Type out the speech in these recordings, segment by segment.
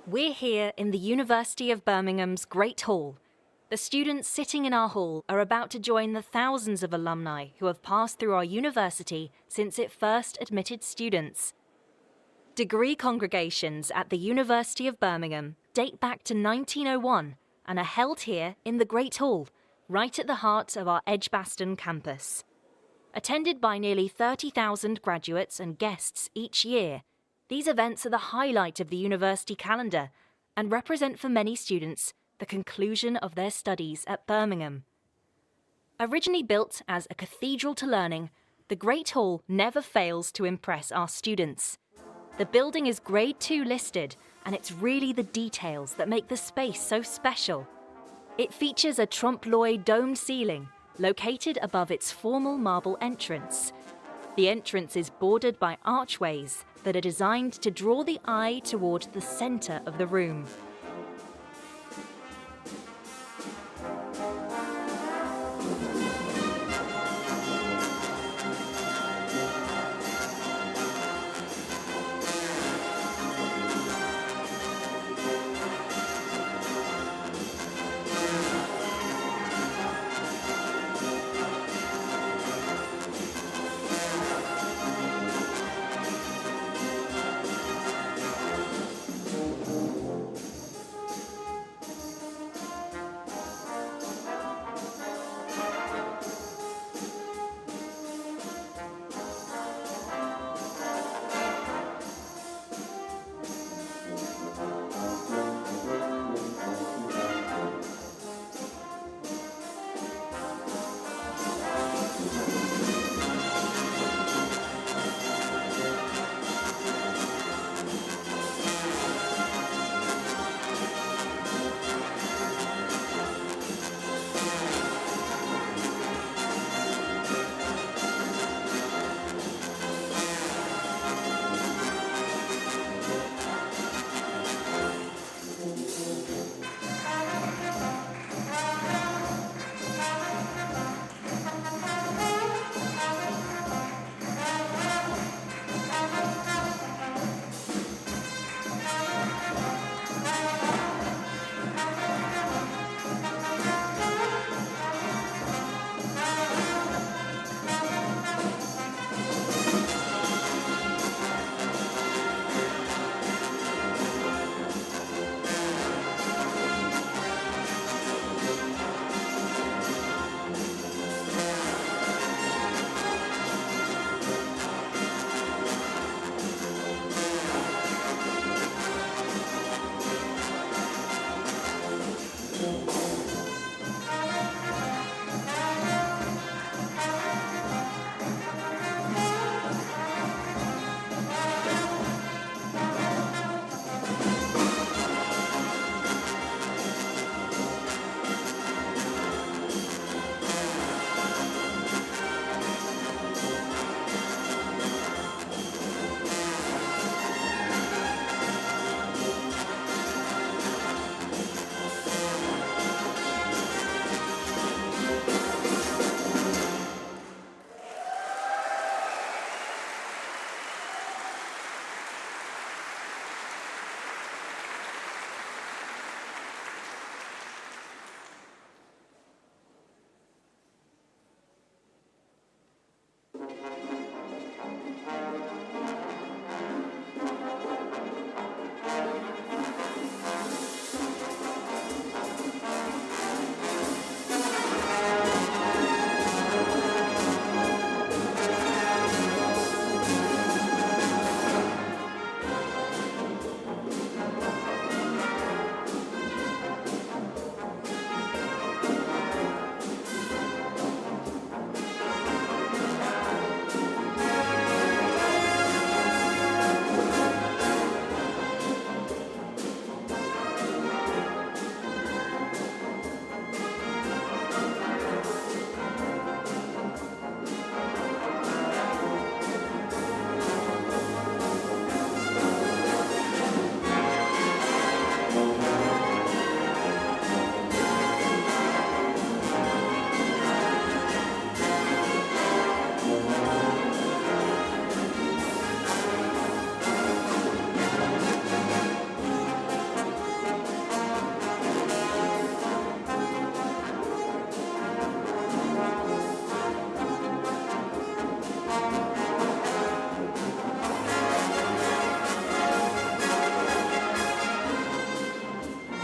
We're here in the University of Birmingham's Great Hall. The students sitting in our hall are about to join the thousands of alumni who have passed through our university since it first admitted students. Degree congregations at the University of Birmingham date back to 1901 and are held here in the Great Hall, right at the heart of our Edgbaston campus. Attended by nearly 30,000 graduates and guests each year, these events are the highlight of the university calendar and represent for many students the conclusion of their studies at Birmingham. Originally built as a cathedral to learning, the Great Hall never fails to impress our students. The building is Grade 2 listed, and it's really the details that make the space so special. It features a trompe-l'oeil domed ceiling located above its formal marble entrance. The entrance is bordered by archways that are designed to draw the eye toward the centre of the room.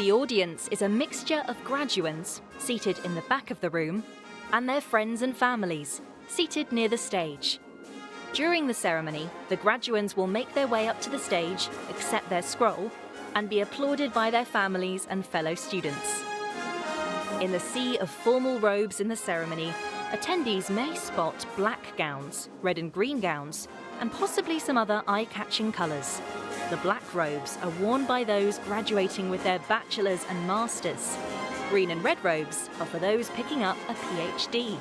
The audience is a mixture of graduands, seated in the back of the room, and their friends and families, seated near the stage. During the ceremony, the graduands will make their way up to the stage, accept their scroll, and be applauded by their families and fellow students. In the sea of formal robes in the ceremony, attendees may spot black gowns, red and green gowns, and possibly some other eye-catching colours. The black robes are worn by those graduating with their bachelor's and master's. Green and red robes are for those picking up a PhD.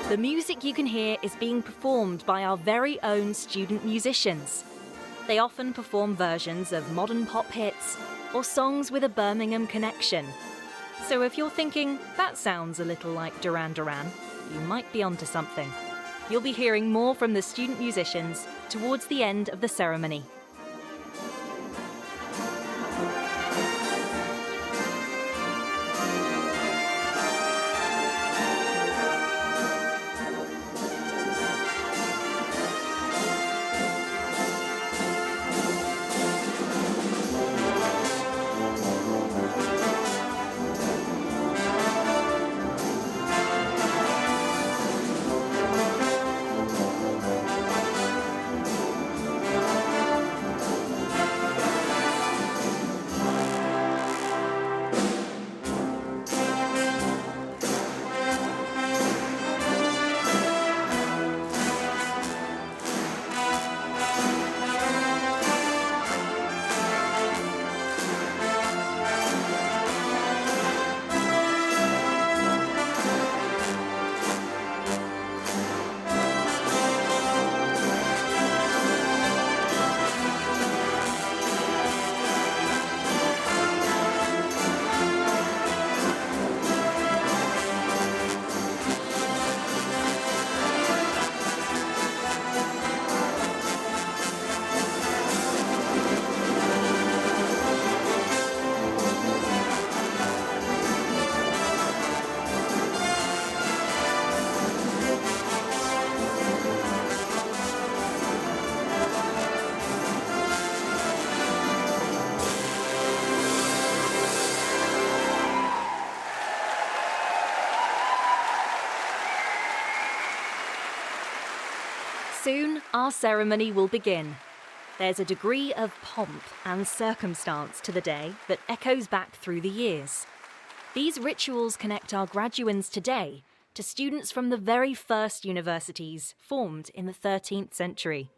The music you can hear is being performed by our very own student musicians. They often perform versions of modern pop hits or songs with a Birmingham connection. So if you're thinking, that sounds a little like Duran Duran, you might be onto something. You'll be hearing more from the student musicians towards the end of the ceremony. Soon, our ceremony will begin. There's a degree of pomp and circumstance to the day that echoes back through the years. These rituals connect our graduands today to students from the very first universities formed in the 13th century.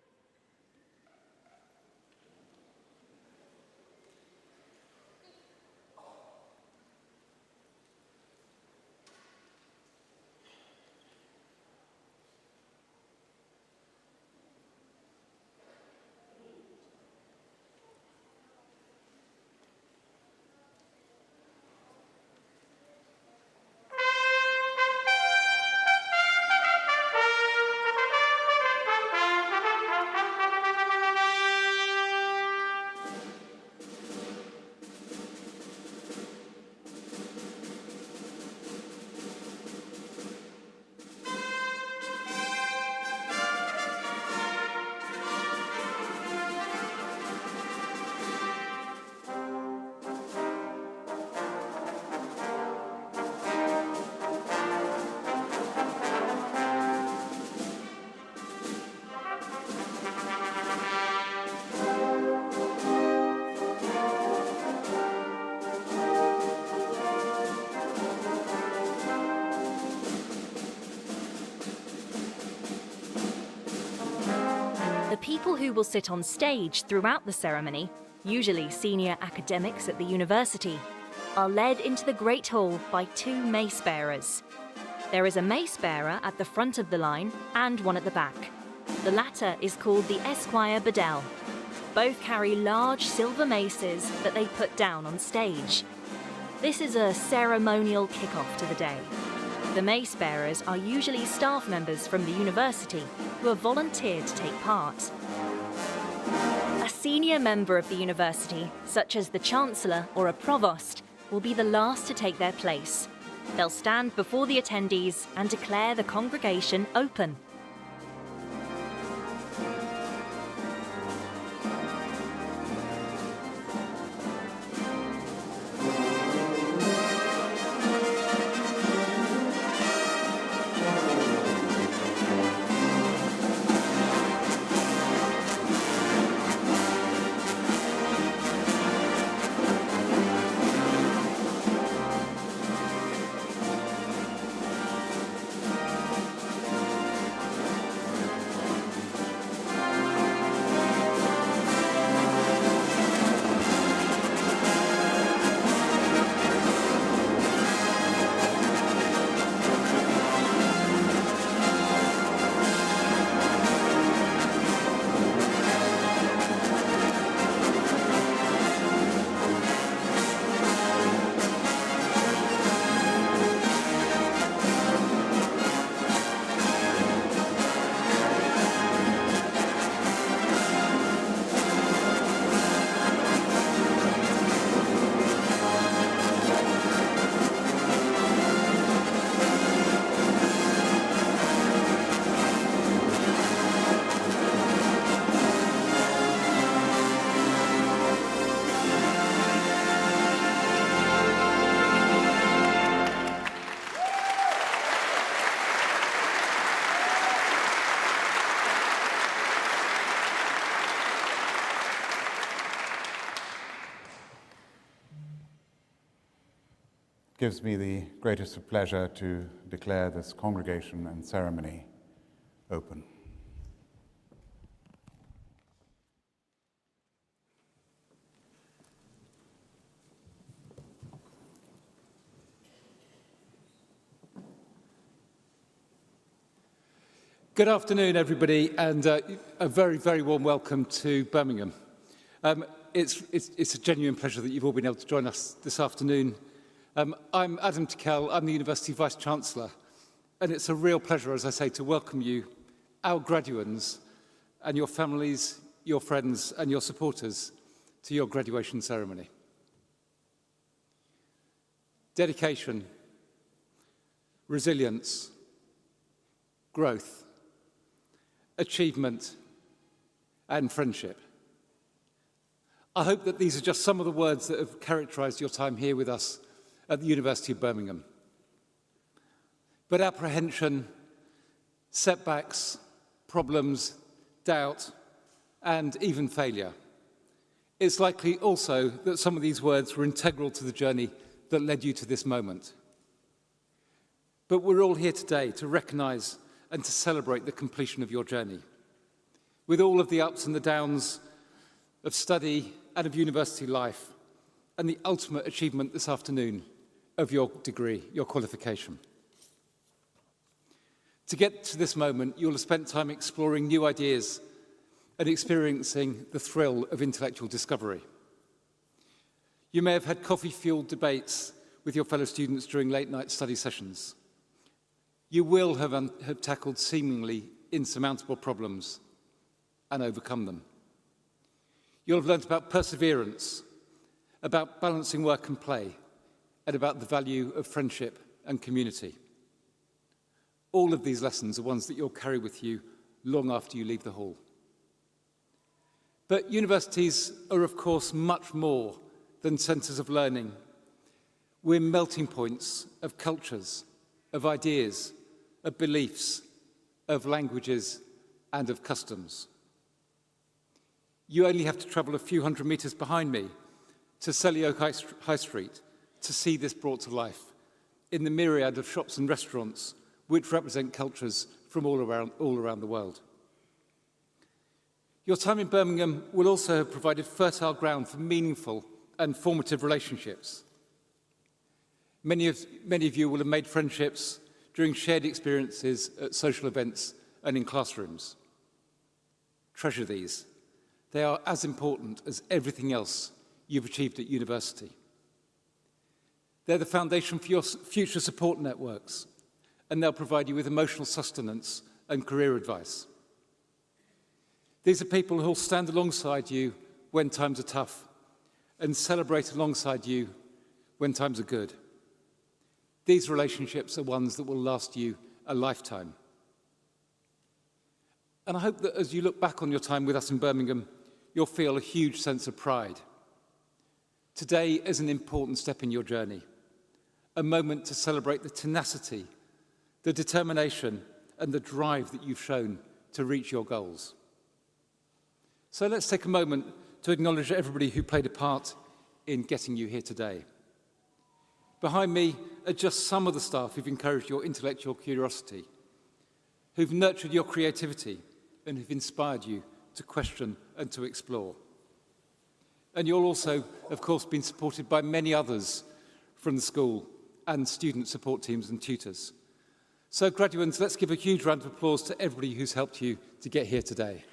The people who will sit on stage throughout the ceremony, usually senior academics at the university, are led into the Great Hall by two mace bearers. There is a mace bearer at the front of the line and one at the back. The latter is called the Esquire Bedell. Both carry large silver maces that they put down on stage. This is a ceremonial kick-off to the day. The mace bearers are usually staff members from the university who have volunteered to take part. A senior member of the university, such as the Chancellor or a Provost, will be the last to take their place. They'll stand before the attendees and declare the congregation open. It gives me the greatest of pleasure to declare this congregation and ceremony open. Good afternoon, everybody, and a very, very warm welcome to Birmingham. It's a genuine pleasure that you've all been able to join us this afternoon. I'm Adam Tickell, I'm the University Vice-Chancellor, and it's a real pleasure, as I say, to welcome you, our graduands, and your families, your friends, and your supporters to your graduation ceremony. Dedication, resilience, growth, achievement, and friendship. I hope that these are just some of the words that have characterised your time here with us at the University of Birmingham. But apprehension, setbacks, problems, doubt, and even failure. It's likely also that some of these words were integral to the journey that led you to this moment. But we're all here today to recognise and to celebrate the completion of your journey. With all of the ups and the downs of study and of university life, and the ultimate achievement this afternoon of your degree, your qualification. To get to this moment, you'll have spent time exploring new ideas and experiencing the thrill of intellectual discovery. You may have had coffee-fueled debates with your fellow students during late-night study sessions. You will have tackled seemingly insurmountable problems and overcome them. You'll have learnt about perseverance, about balancing work and play, and about the value of friendship and community. All of these lessons are ones that you'll carry with you long after you leave the hall. But universities are, of course, much more than centres of learning. We're melting points of cultures, of ideas, of beliefs, of languages, and of customs. You only have to travel a few hundred metres behind me to Selly Oak High Street to see this brought to life in the myriad of shops and restaurants which represent cultures from all around the world. Your time in Birmingham will also have provided fertile ground for meaningful and formative relationships. Many of you will have made friendships during shared experiences at social events and in classrooms. Treasure these. They are as important as everything else you've achieved at university. They're the foundation for your future support networks, and they'll provide you with emotional sustenance and career advice. These are people who will stand alongside you when times are tough and celebrate alongside you when times are good. These relationships are ones that will last you a lifetime. And I hope that as you look back on your time with us in Birmingham, you'll feel a huge sense of pride. Today is an important step in your journey, a moment to celebrate the tenacity, the determination, and the drive that you've shown to reach your goals. So let's take a moment to acknowledge everybody who played a part in getting you here today. Behind me are just some of the staff who've encouraged your intellectual curiosity, who've nurtured your creativity, and who've inspired you to question and to explore. And you'll also, of course, been supported by many others from the school and student support teams and tutors. So graduates, let's give a huge round of applause to everybody who's helped you to get here today.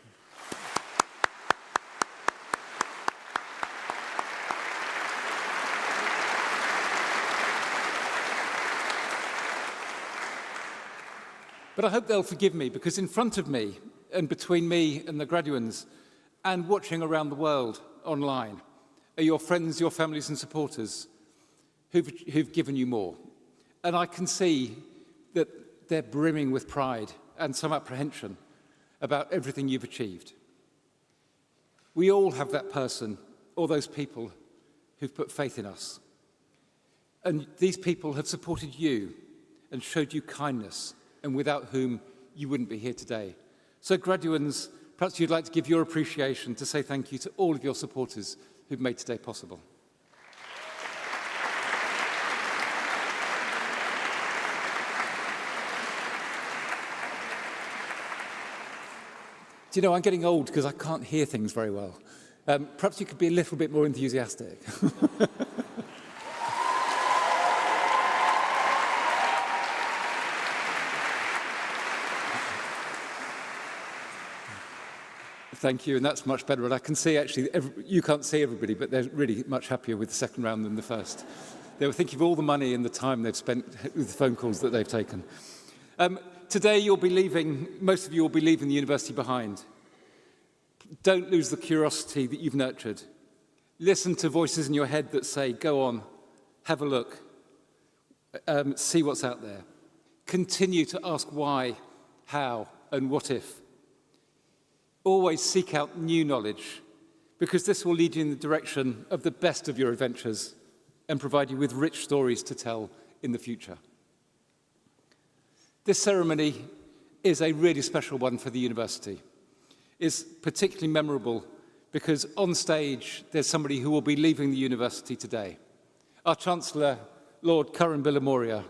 But I hope they'll forgive me, because in front of me and between me and the graduands and watching around the world online are your friends, your families and supporters who've given you more. And I can see that they're brimming with pride and some apprehension about everything you've achieved. We all have that person or those people who've put faith in us. And these people have supported you and showed you kindness, and without whom you wouldn't be here today. So graduands, perhaps you'd like to give your appreciation to say thank you to all of your supporters who've made today possible. Do you know, I'm getting old because I can't hear things very well. Perhaps you could be a little bit more enthusiastic. Thank you, and that's much better. And I can see, actually, you can't see everybody, but they're really much happier with the second round than the first. They were thinking of all the money and the time they've spent with the phone calls that they've taken. Today, you'll be leaving, most of you will be leaving the university behind. Don't lose the curiosity that you've nurtured. Listen to voices in your head that say, go on, have a look, see what's out there. Continue to ask why, how, and what if. Always seek out new knowledge, because this will lead you in the direction of the best of your adventures and provide you with rich stories to tell in the future. This ceremony is a really special one for the university. It's particularly memorable because on stage there's somebody who will be leaving the university today. Our Chancellor, Lord Curran Bilimoria.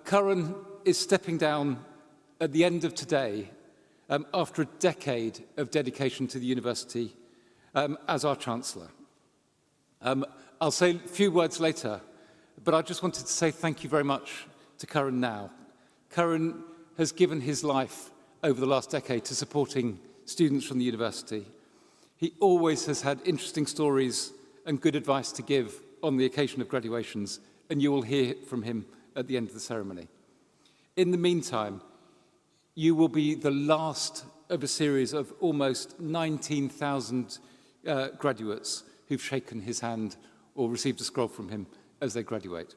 Curran is stepping down at the end of today after a decade of dedication to the university as our Chancellor. I'll say a few words later, but I just wanted to say thank you very much to Curran now. Curran has given his life over the last decade to supporting students from the university. He always has had interesting stories and good advice to give on the occasion of graduations, and you will hear from him at the end of the ceremony. In the meantime, you will be the last of a series of almost 19,000 graduates who've shaken his hand or received a scroll from him as they graduate.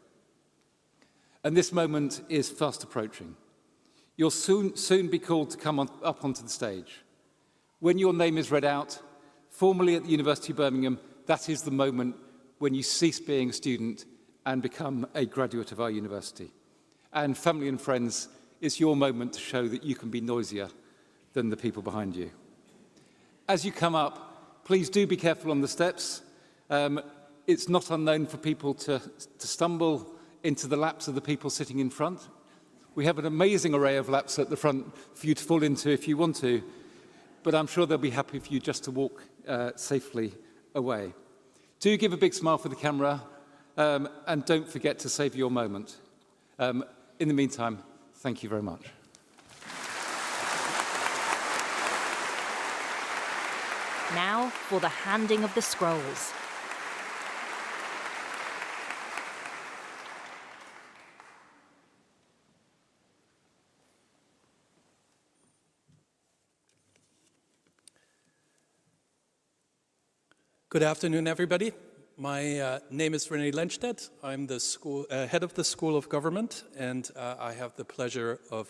And this moment is fast approaching. You'll soon be called to come up onto the stage. When your name is read out, formally at the University of Birmingham, that is the moment when you cease being a student and become a graduate of our university. And family and friends, it's your moment to show that you can be noisier than the people behind you. As you come up, please do be careful on the steps. It's not unknown for people to stumble into the laps of the people sitting in front. We have an amazing array of laps at the front for you to fall into if you want to, but I'm sure they'll be happy for you just to walk safely away. Do give a big smile for the camera, and don't forget to savour your moment. In the meantime, thank you very much. Now for the handing of the scrolls. Good afternoon, everybody. My name is René Lenstedt. I'm the head of the School of Government, and I have the pleasure of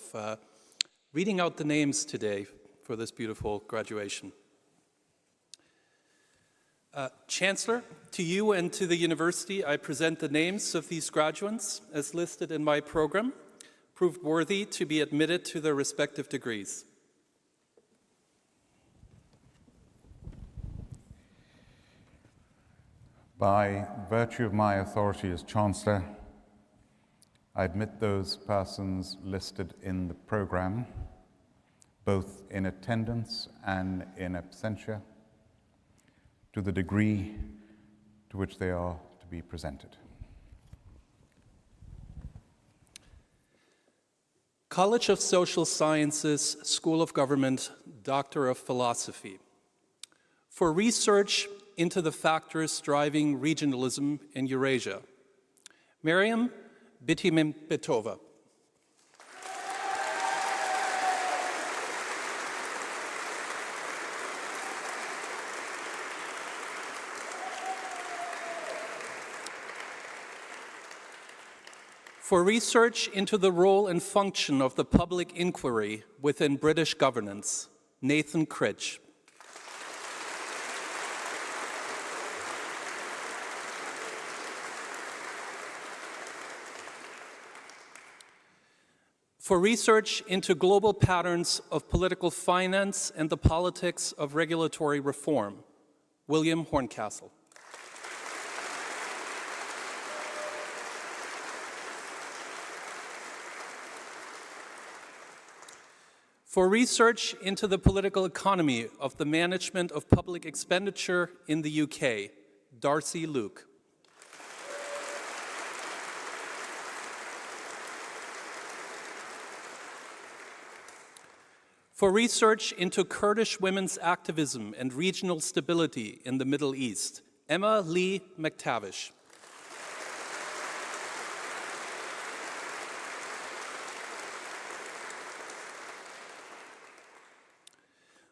reading out the names today for this beautiful graduation. Chancellor, to you and to the university, I present the names of these graduates as listed in my program, proved worthy to be admitted to their respective degrees. By virtue of my authority as Chancellor, I admit those persons listed in the programme, both in attendance and in absentia, to the degree to which they are to be presented. College of Social Sciences, School of Government, Doctor of Philosophy. For research into the factors driving regionalism in Eurasia. Miriam Bitimimbetova. For research into the role and function of the public inquiry within British governance, Nathan Critch. For research into global patterns of political finance and the politics of regulatory reform, William Horncastle. For research into the political economy of the management of public expenditure in the UK, Darcy Luke. For research into Kurdish women's activism and regional stability in the Middle East, Emma Lee McTavish.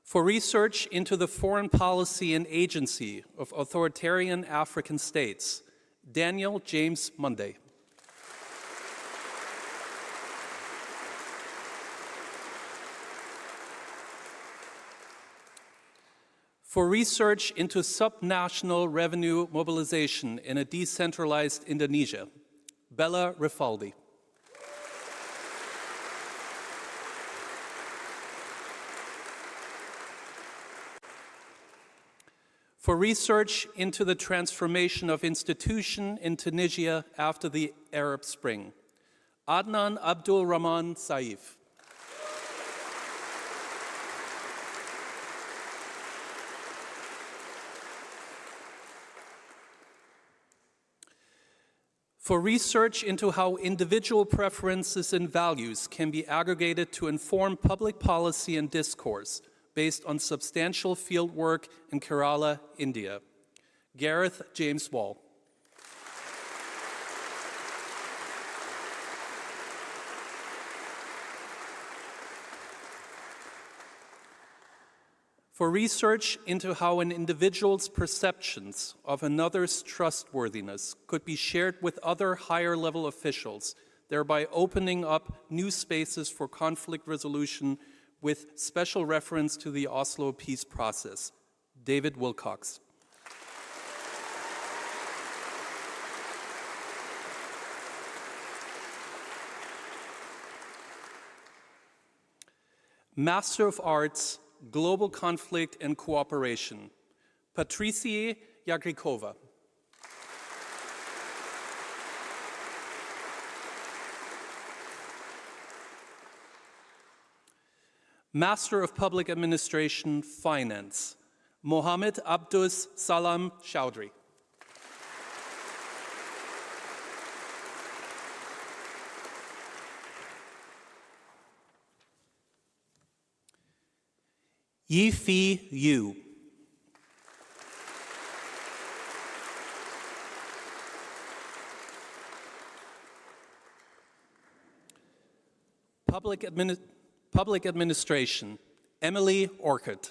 For research into the foreign policy and agency of authoritarian African states, Daniel James Munday. For research into subnational revenue mobilization in a decentralized Indonesia, Bella Rifaldi. For research into the transformation of institution in Tunisia after the Arab Spring, Adnan Abdul Rahman Saif. For research into how individual preferences and values can be aggregated to inform public policy and discourse based on substantial fieldwork in Kerala, India, Gareth James Wall. For research into how an individual's perceptions of another's trustworthiness could be shared with other higher-level officials, thereby opening up new spaces for conflict resolution with special reference to the Oslo peace process, David Wilcox. Master of Arts, Global Conflict and Cooperation, Patricia Yagrikova. Master of Public Administration, Finance, Mohammed Abdus Salam Chowdhury. Yi-Fei Yu. Public Administration, Emily Orchard.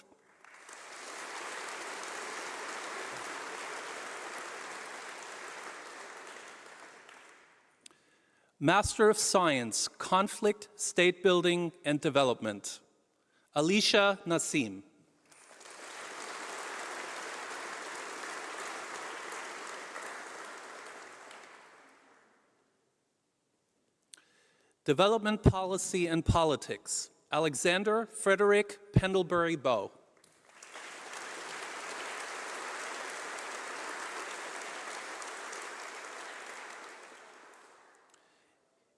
Master of Science, Conflict, State Building and Development, Alicia Nassim. Development Policy and Politics, Alexander Frederick Pendlebury Bow.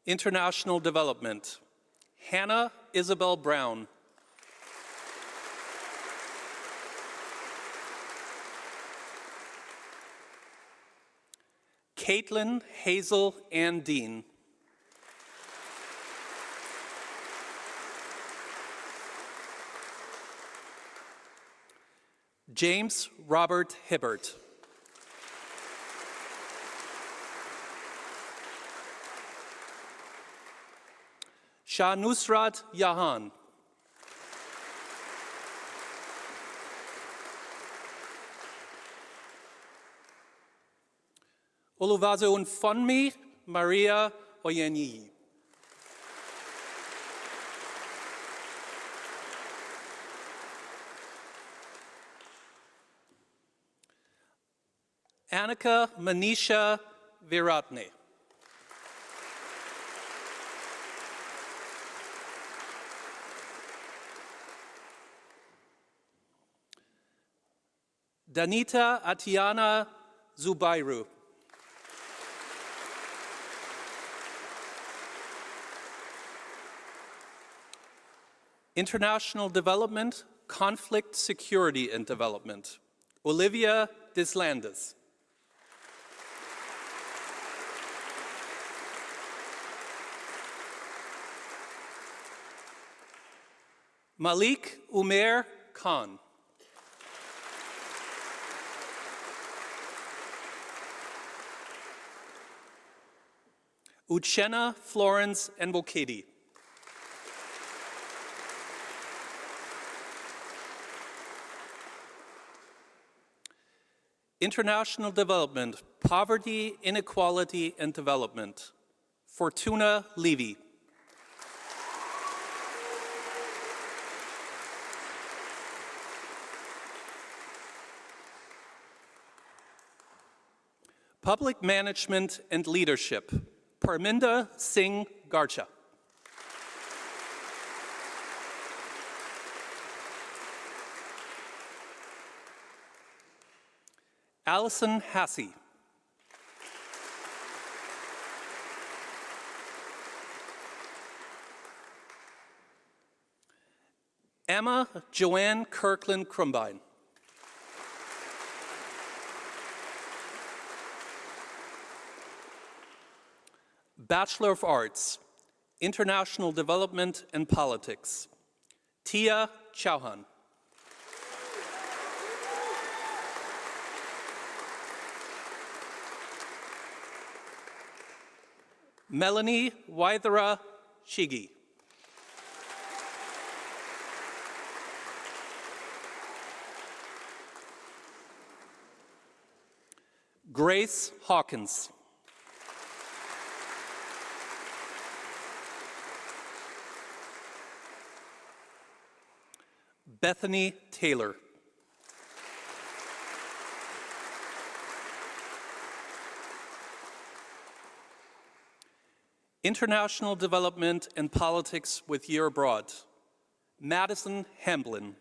International Development, Hannah Isabel Brown. Caitlin Hazel Ann Dean. James Robert Hibbert. Shah Nusrat Jahan. Oluwaseunfonmi Maria Oyeniyi. Annika Manisha Viratne. Danita Atiana Zubairu. International Development, Conflict, Security and Development, Olivia Deslandes. Malik Umair Khan. Uchenna Florence Nbokedi. International Development, Poverty, Inequality and Development, Fortuna Levy. Public Management and Leadership, Parminda Singh Garcha. Allison Hassey. Emma Joanne Kirkland Krumbine. Bachelor of Arts, International Development and Politics, Tia Chauhan. Melanie Waithera Shigi. Grace Hawkins. Bethany Taylor. International Development and Politics with Year Abroad, Madison Hamblin.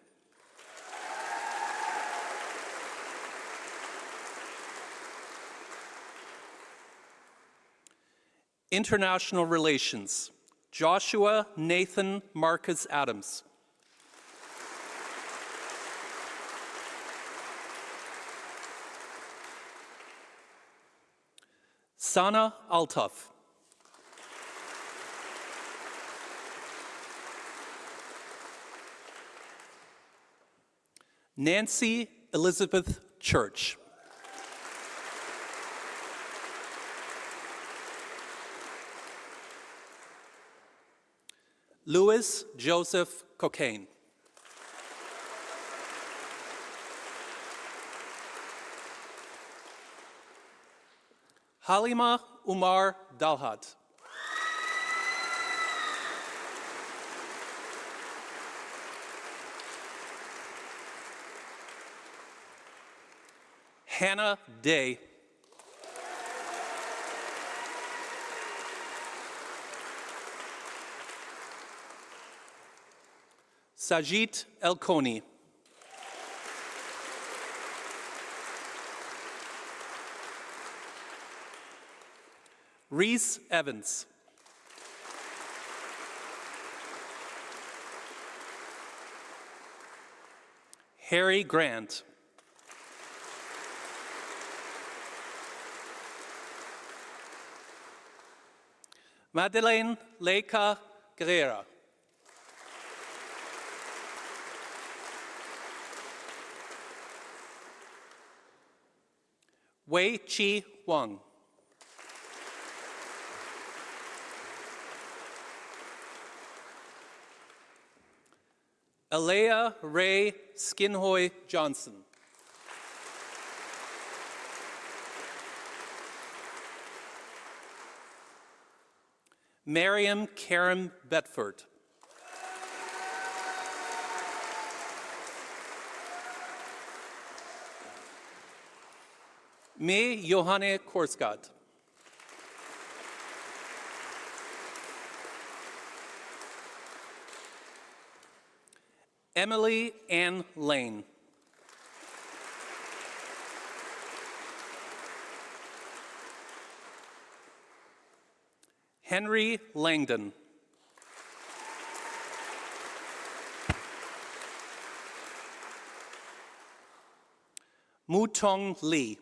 International Relations, Joshua Nathan Marcus Adams. Sana Altaf. Nancy Elizabeth Church. Louis Joseph Cocaine. Halima Umar Dalhat. Hannah Day. Sajid Elkoni. Reese Evans. Harry Grant. Madeleine Leica Guerrera. Wei Chi Wang. Alea Ray Skinhoy Johnson. Miriam Karen Betford. Me Johanne Korsgaard. Emily Ann Lane. Henry Langdon. Mutong Lee.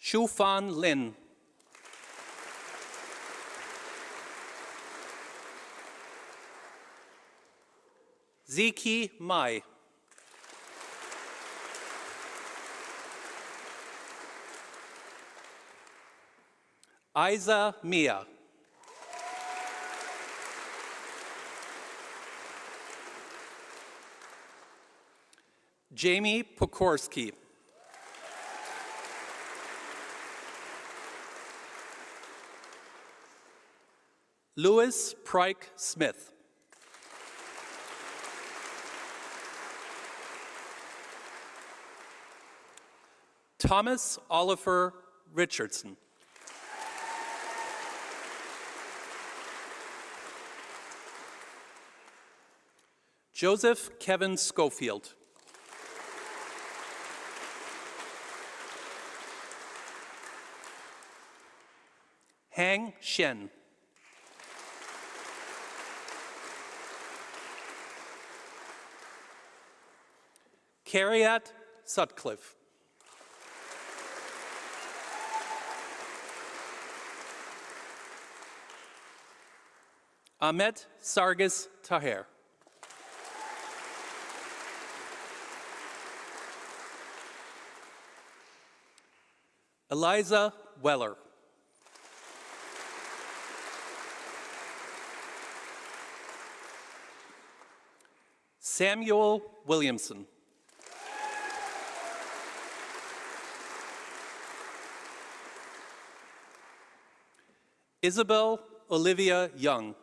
Shufan Lin. Ziki Mai. Isa Mia. Jamie Pokorski. Louis Pryke Smith. Thomas Oliver Richardson. Joseph Kevin Schofield. Hang Shen. Carriat Sutcliffe. Ahmet Sargis Taher. Eliza Weller. Samuel Williamson. Isabel Olivia Young.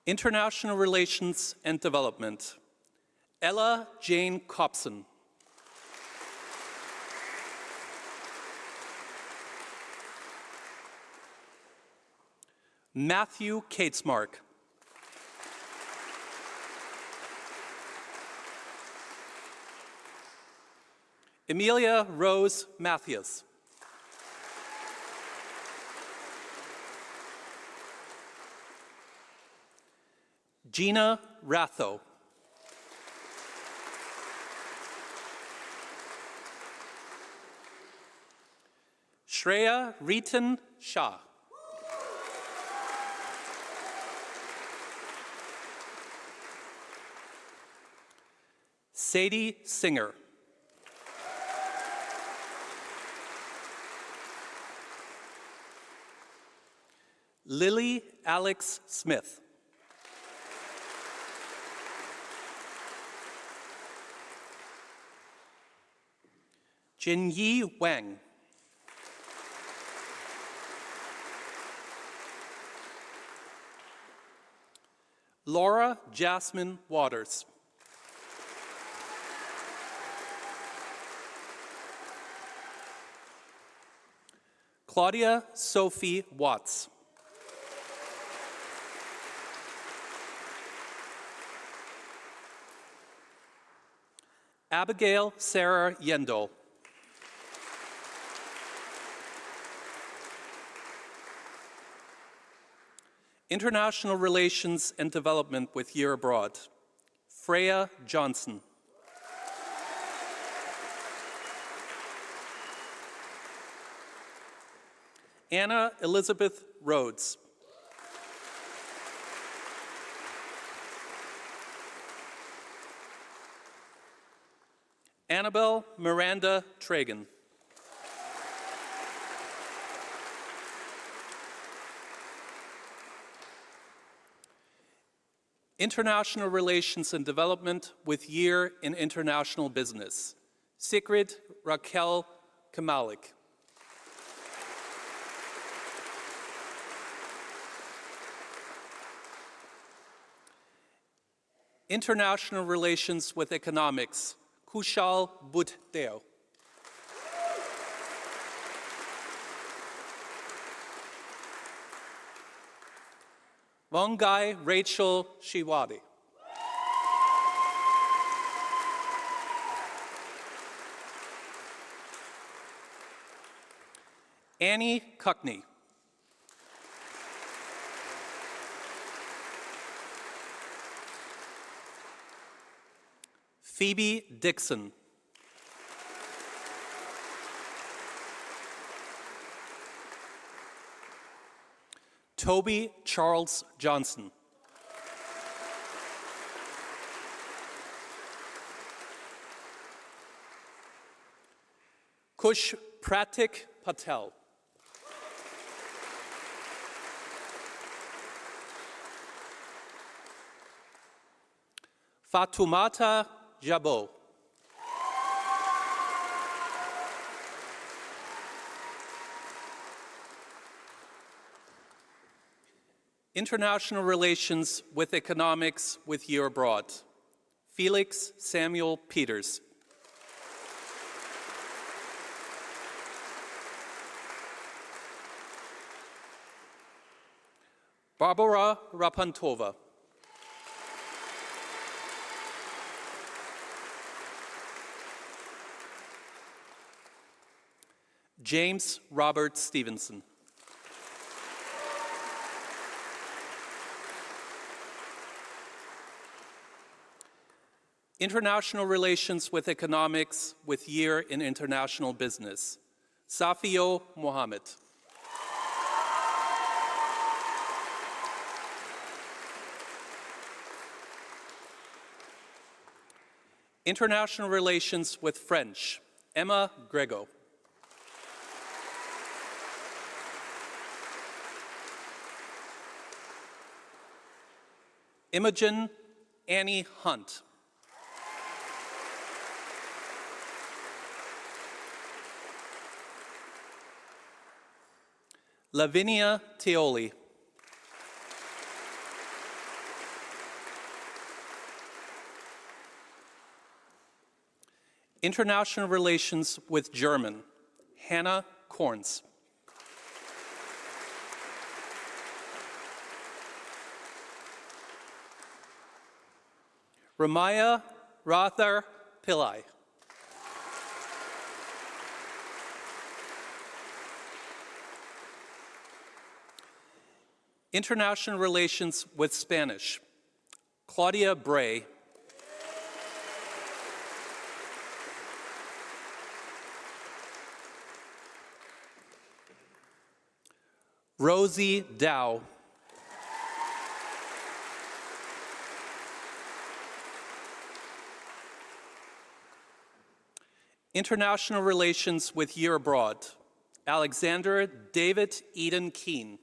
International Relations and Development, Ella Jane Copson. Matthew Catesmark. Emilia Rose Mathias. Gina Ratho. Shreya Ritan Shah. Sadie Singer. Lily Alex Smith. Jinyi Wang. Laura Jasmine Waters. Claudia Sophie Watts. Abigail Sarah Yendel. International Relations and Development with Year Abroad, Freya Johnson. Anna Elizabeth Rhodes. Annabelle Miranda Tragan. International Relations and Development with Year in International Business, Sigrid Raquel Kamalik. International Relations with Economics, Kushal Buddeo. Vongai Rachel Shiwadi. Annie Cuckney. Phoebe Dixon. Toby Charles Johnson. Kush Pratik Patel. Fatumata Jabo. International Relations with Economics with Year Abroad, Felix Samuel Peters. Barbara Rapantova. James Robert Stevenson. International Relations with Economics with year in International Business, Safio Mohammed. International Relations with French, Emma Grego. Imogen Annie Hunt. Lavinia Teoli. International Relations with German, Hannah Korns. Ramaya Rathar Pillai. International Relations with Spanish, Claudia Bray. Rosie Dow. International Relations with Year Abroad, Alexander David Eden Keene.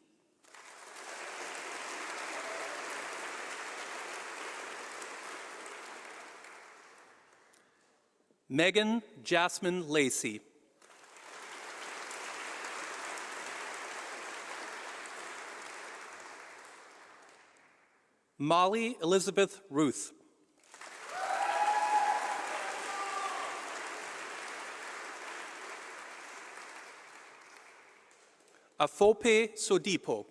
Megan Jasmine Lacey. Molly Elizabeth Ruth. Afope Sodipo.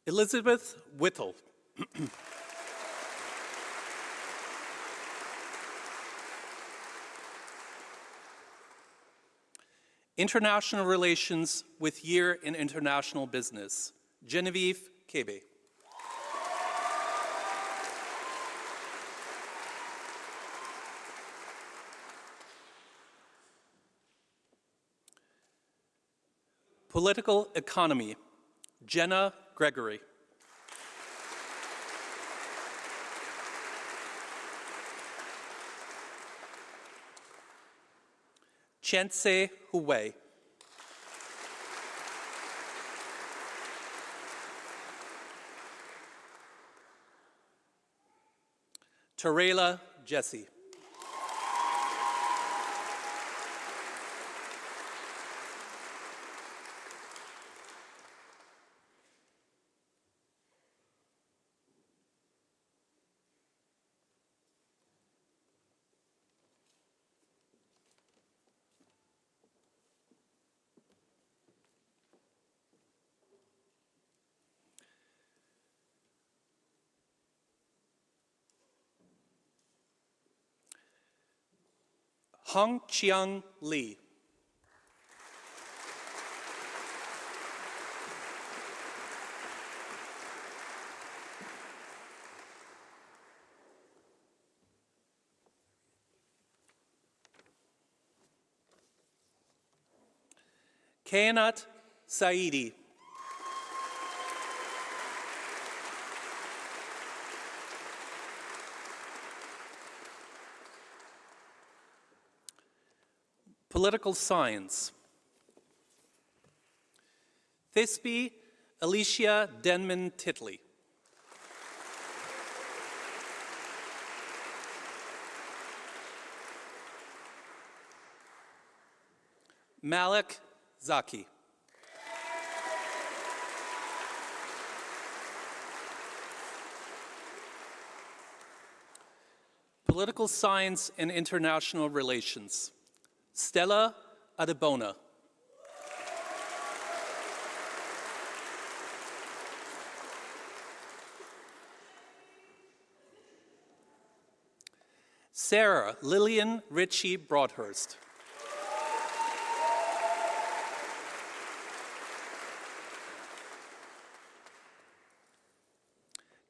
Elizabeth Whittle. International Relations with Year in International Business, Genevieve Kebe. Political Economy, Jenna Gregory. Chense Huwei. Tarela Jesse. Hong Chiang Lee. Kainat Saidi. Political Science. Thisbe Alicia Denman Titley. Malik Zaki. Political Science and International Relations, Stella Adebona. Sarah Lillian Ritchie Broadhurst.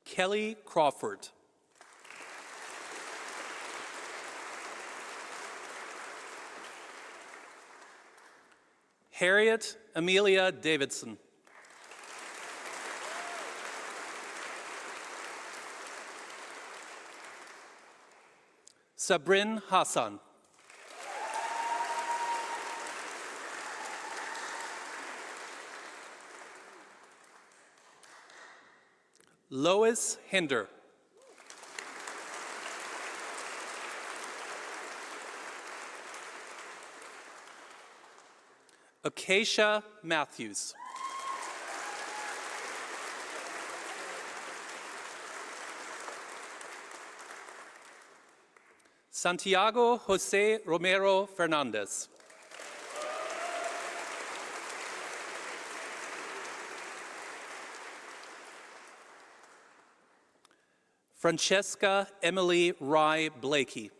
Kelly Crawford. Harriet Amelia Davidson. Sabrin Hassan. Lois Hinder. Acacia Matthews. Santiago Jose Romero Fernandez. Francesca Emily Rye Blakey.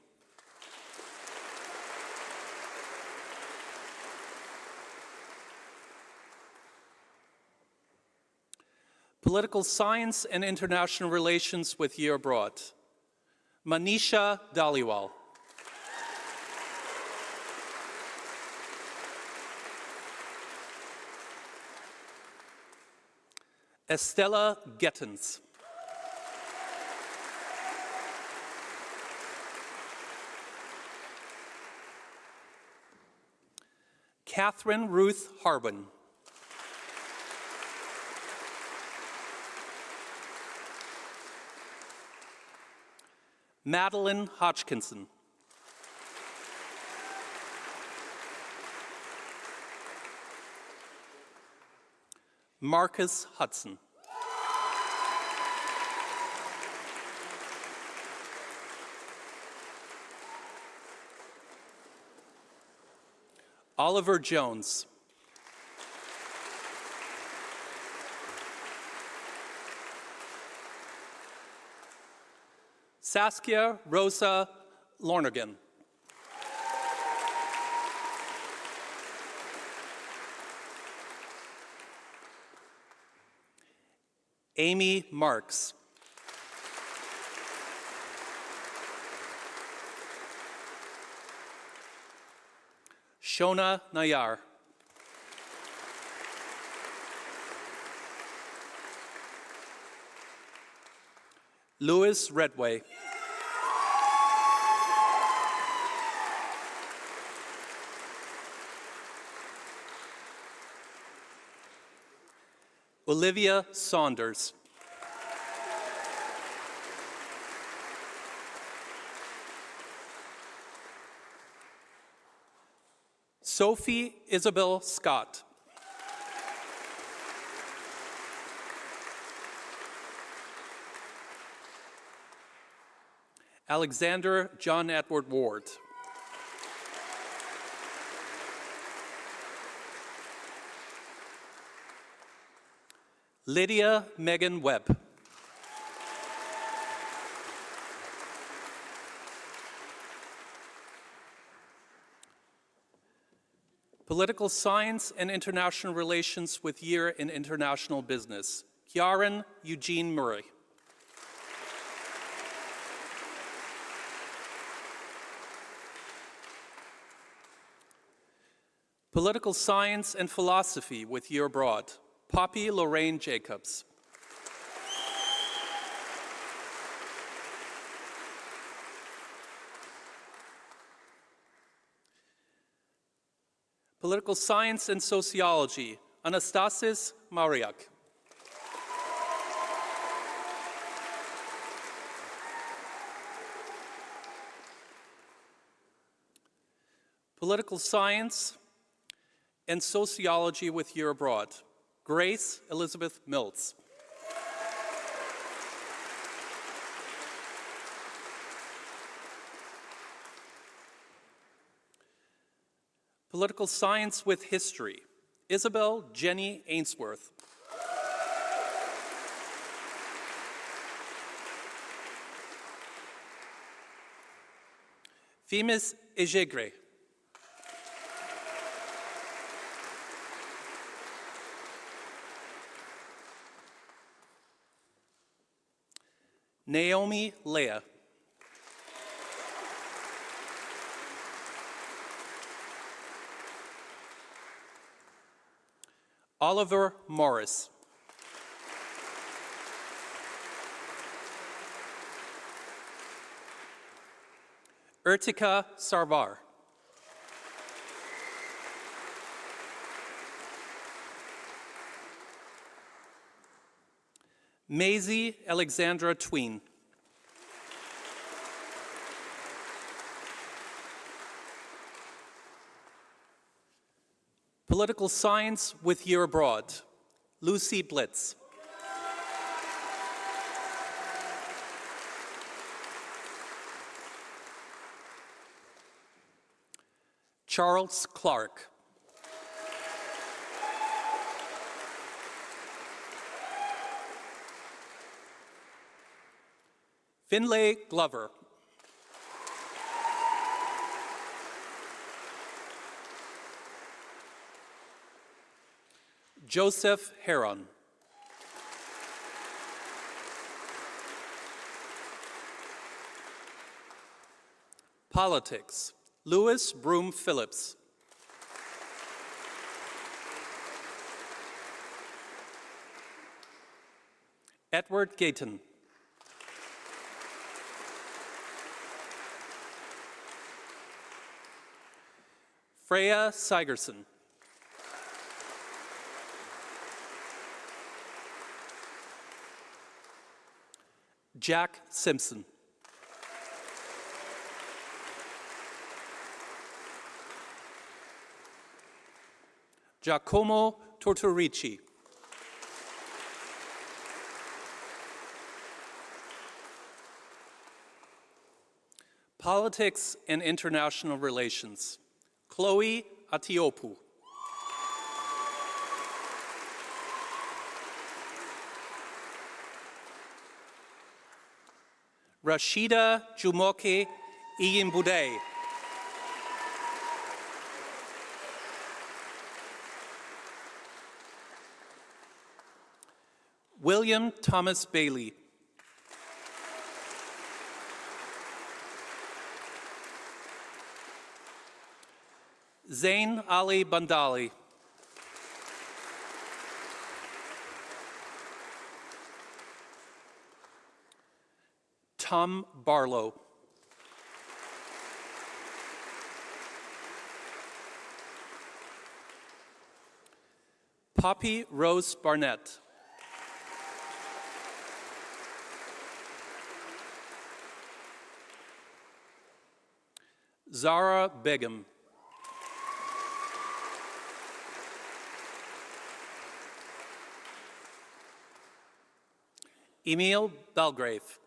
Political Science and International Relations with Year Abroad, Manisha Dhaliwal. Estella Gettens. Catherine Ruth Harbin. Madeline Hodgkinson. Marcus Hudson. Oliver Jones. Saskia Rosa Lonergan. Amy Marks. Shona Nayar. Louis Redway. Olivia Saunders. Sophie Isabel Scott. Alexander John Edward Ward. Lydia Megan Webb. Political Science and International Relations with Year in International Business, Kieran Eugene Murray. Political Science and Philosophy with Year Abroad, Poppy Lorraine Jacobs. Political Science and Sociology, Anastasis Mauriak. Political Science and Sociology with Year Abroad, Grace Elizabeth Mills. Political Science with History, Isabel Jenny Ainsworth. Fimis Ejegre. Naomi Leah. Oliver Morris. Urtika Sarvar. Maisie Alexandra Tween. Political Science with Year Abroad, Lucy Blitz. Charles Clark. Finlay Glover. Joseph Heron. Politics, Louis Broom Phillips. Edward Gayton. Freya Sigerson. Jack Simpson. Giacomo Tortorici. Politics and International Relations, Chloe Atiopu. Rashida Jumoke Iyimbude. William Thomas Bailey. Zain Ali Bandali. Tom Barlow. Poppy Rose Barnett. Zara Begum. Emil Belgrave.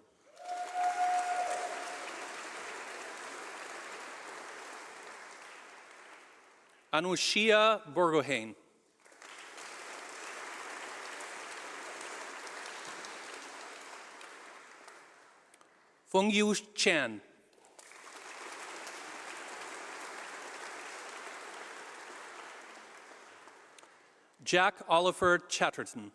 Anushia Borgohain. Fengyu Chan. Jack Oliver Chatterton.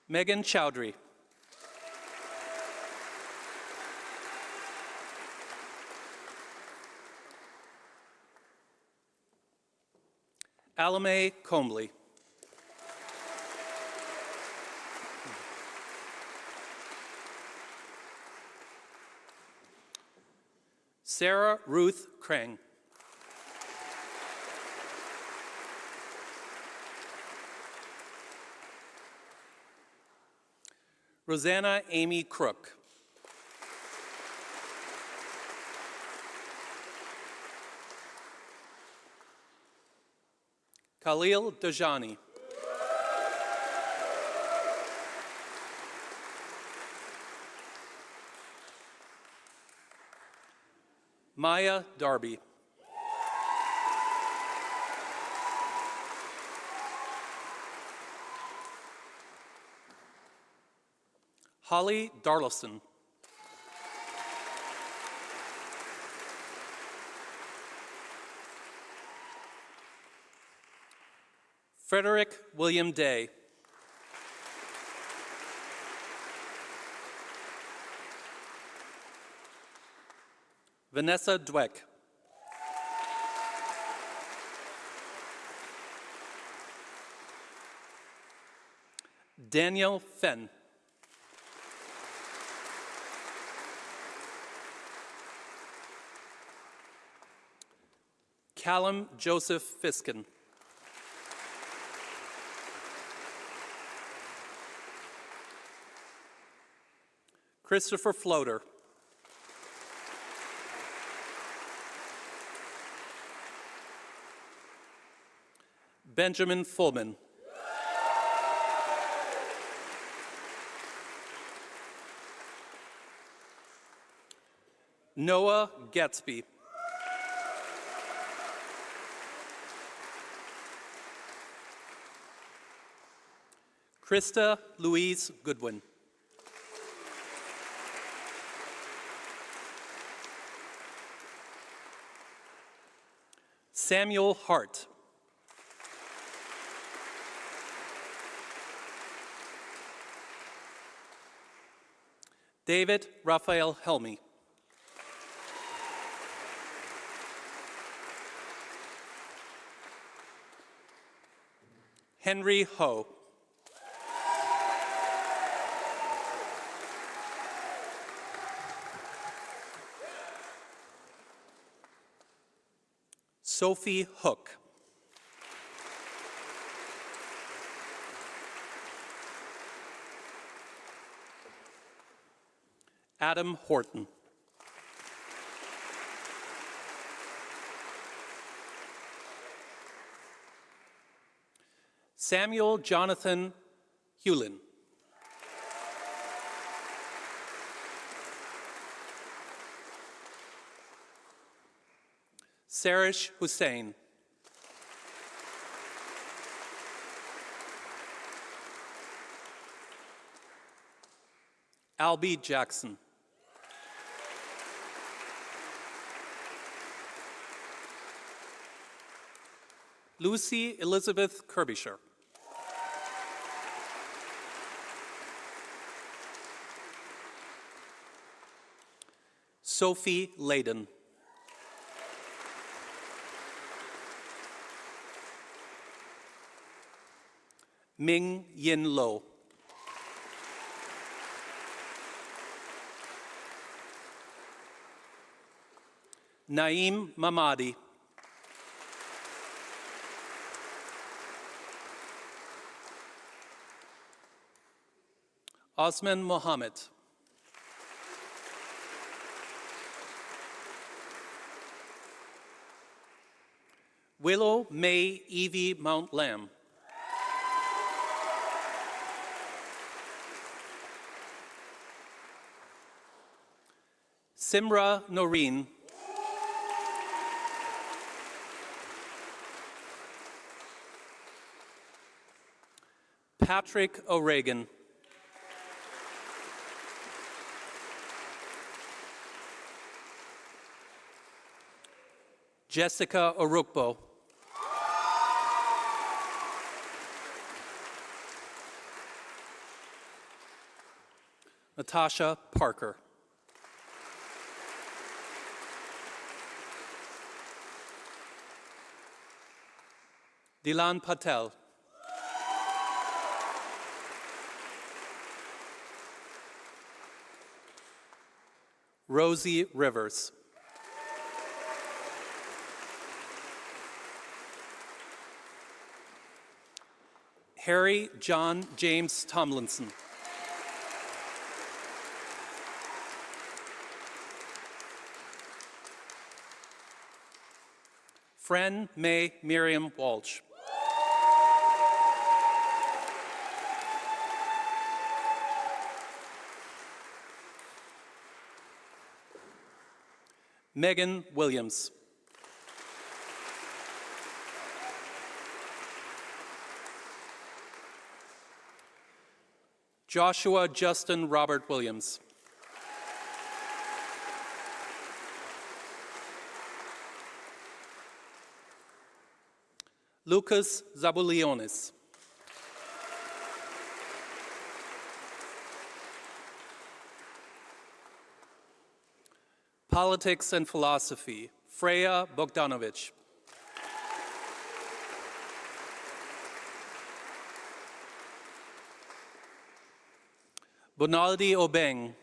Megan Chowdhury. Alame Comley. Sarah Ruth Krang. Rosanna Amy Crook. Khalil Dajani. Maya Darby. Holly Darlison. Frederick William Day. Vanessa Dweck. Daniel Fenn. Callum Joseph Fiskin. Christopher Floater. Benjamin Fullman. Noah Gatsby. Krista Louise Goodwin. Samuel Hart. David Raphael Helmy. Henry Ho. Sophie Hook. Adam Horton. Samuel Jonathan Hewlin. Sarish Hussain. Albie Jackson. Lucy Elizabeth Kirbysher. Sophie Layden. Ming Yin Lo. Naeem Mamadi. Osman Mohammed. Willow May Evie Mount Lamb. Simra Noreen. Patrick O'Regan. Jessica Orukbo. Natasha Parker. Dilan Patel. Rosie Rivers. Harry John James Tomlinson. Fren May Miriam Walsh. Megan Williams. Joshua Justin Robert Williams. Lucas Zabulionis. Politics and Philosophy, Freya Bogdanovic. Bonaldi Obeng.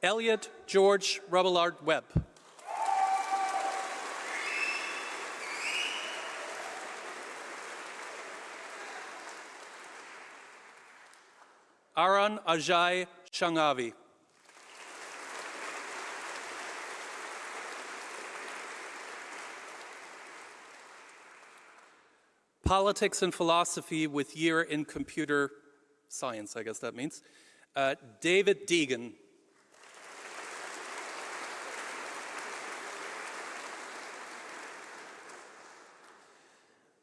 Elliot George Rubellard Webb. Aran Ajay Shangavi. Politics and Philosophy with year in Computer Science, I guess that means. David Deegan.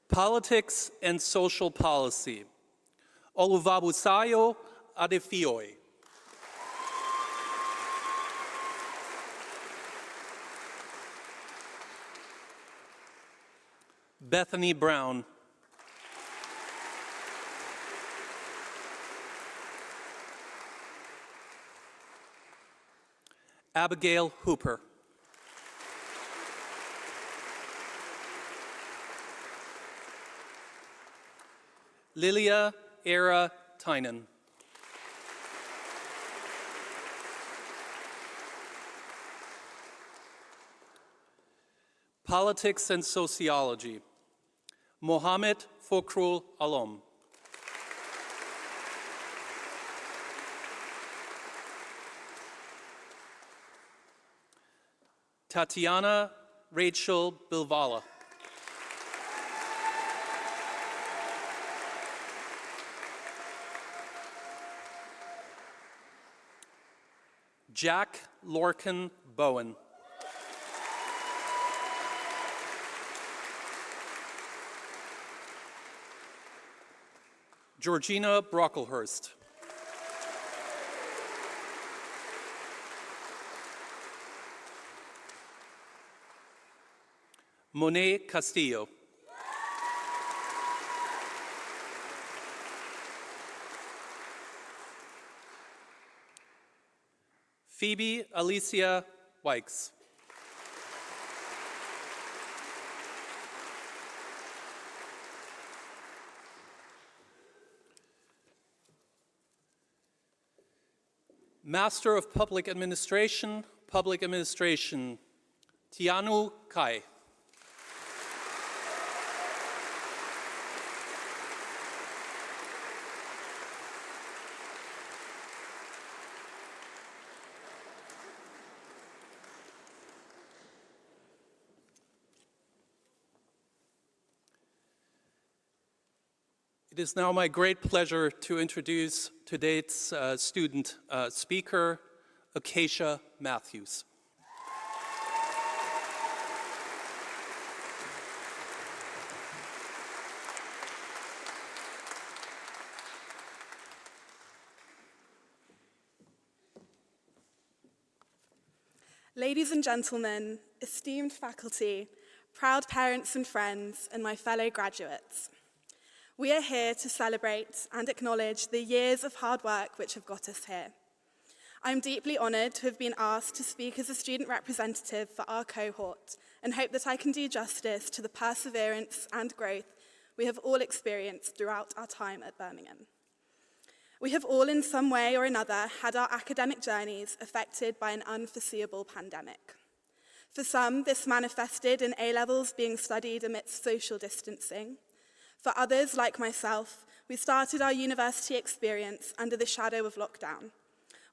Politics and Social Policy, Oluwabusayo Adefioi. Bethany Brown. Abigail Hooper. Lilia Era Tynan. Politics and Sociology, Mohammed Fokrul Alom. Tatiana Rachel Bilvala. Jack Lorcan Bowen. Georgina Brocklehurst. Monet Castillo. Phoebe Alicia Wykes. Master of Public Administration, Tianu Kai. It is now my great pleasure to introduce today's student speaker, Acacia Matthews. Ladies and gentlemen, esteemed faculty, proud parents and friends, and my fellow graduates. We are here to celebrate and acknowledge the years of hard work which have got us here. I'm deeply honoured to have been asked to speak as a student representative for our cohort and hope that I can do justice to the perseverance and growth we have all experienced throughout our time at Birmingham. We have all in some way or another had our academic journeys affected by an unforeseeable pandemic. For some, this manifested in A-levels being studied amidst social distancing. For others, like myself, we started our university experience under the shadow of lockdown,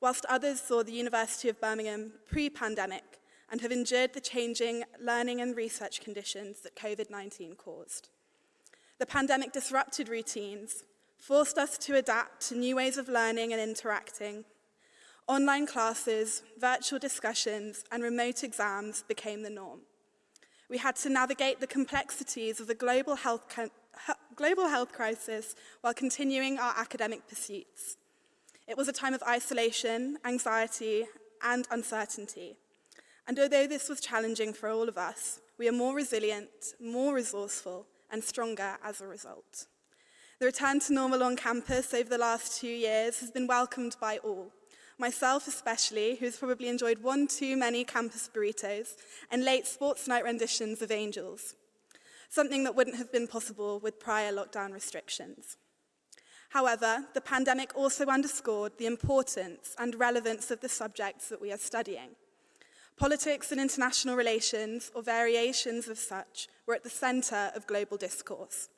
whilst others saw the University of Birmingham pre-pandemic and have endured the changing learning and research conditions that COVID-19 caused. The pandemic disrupted routines, forced us to adapt to new ways of learning and interacting. Online classes, virtual discussions, and remote exams became the norm. We had to navigate the complexities of the global health crisis while continuing our academic pursuits. It was a time of isolation, anxiety, and uncertainty. And although this was challenging for all of us, we are more resilient, more resourceful, and stronger as a result. The return to normal on campus over the last 2 years has been welcomed by all. Myself especially, who's probably enjoyed one too many campus burritos and late sports night renditions of Angels, something that wouldn't have been possible with prior lockdown restrictions. However, the pandemic also underscored the importance and relevance of the subjects that we are studying. Politics and international relations, or variations of such, were at the centre of global discourse.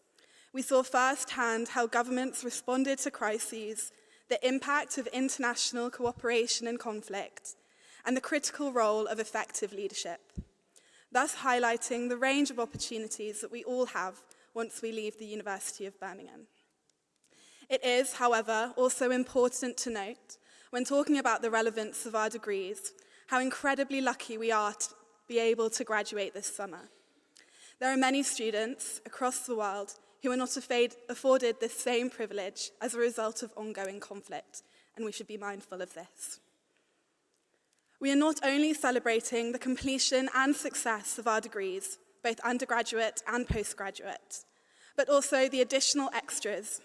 We saw firsthand how governments responded to crises, the impact of international cooperation and conflict, and the critical role of effective leadership, thus highlighting the range of opportunities that we all have once we leave the University of Birmingham. It is, however, also important to note, when talking about the relevance of our degrees, how incredibly lucky we are to be able to graduate this summer. There are many students across the world who are not afforded this same privilege as a result of ongoing conflict, and we should be mindful of this. We are not only celebrating the completion and success of our degrees, both undergraduate and postgraduate, but also the additional extras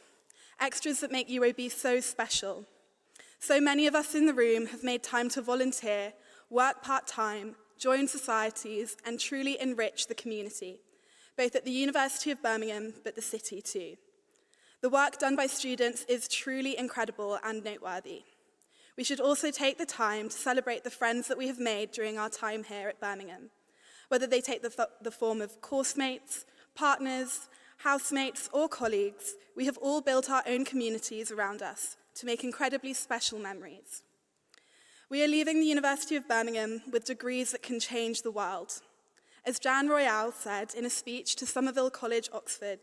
that make UOB so special. So many of us in the room have made time to volunteer, work part-time, join societies, and truly enrich the community, both at the University of Birmingham, but the city too. The work done by students is truly incredible and noteworthy. We should also take the time to celebrate the friends that we have made during our time here at Birmingham, whether they take the form of course mates, partners, housemates, or colleagues. We have all built our own communities around us to make incredibly special memories. We are leaving the University of Birmingham with degrees that can change the world. As Jan Royale said in a speech to Somerville College, Oxford,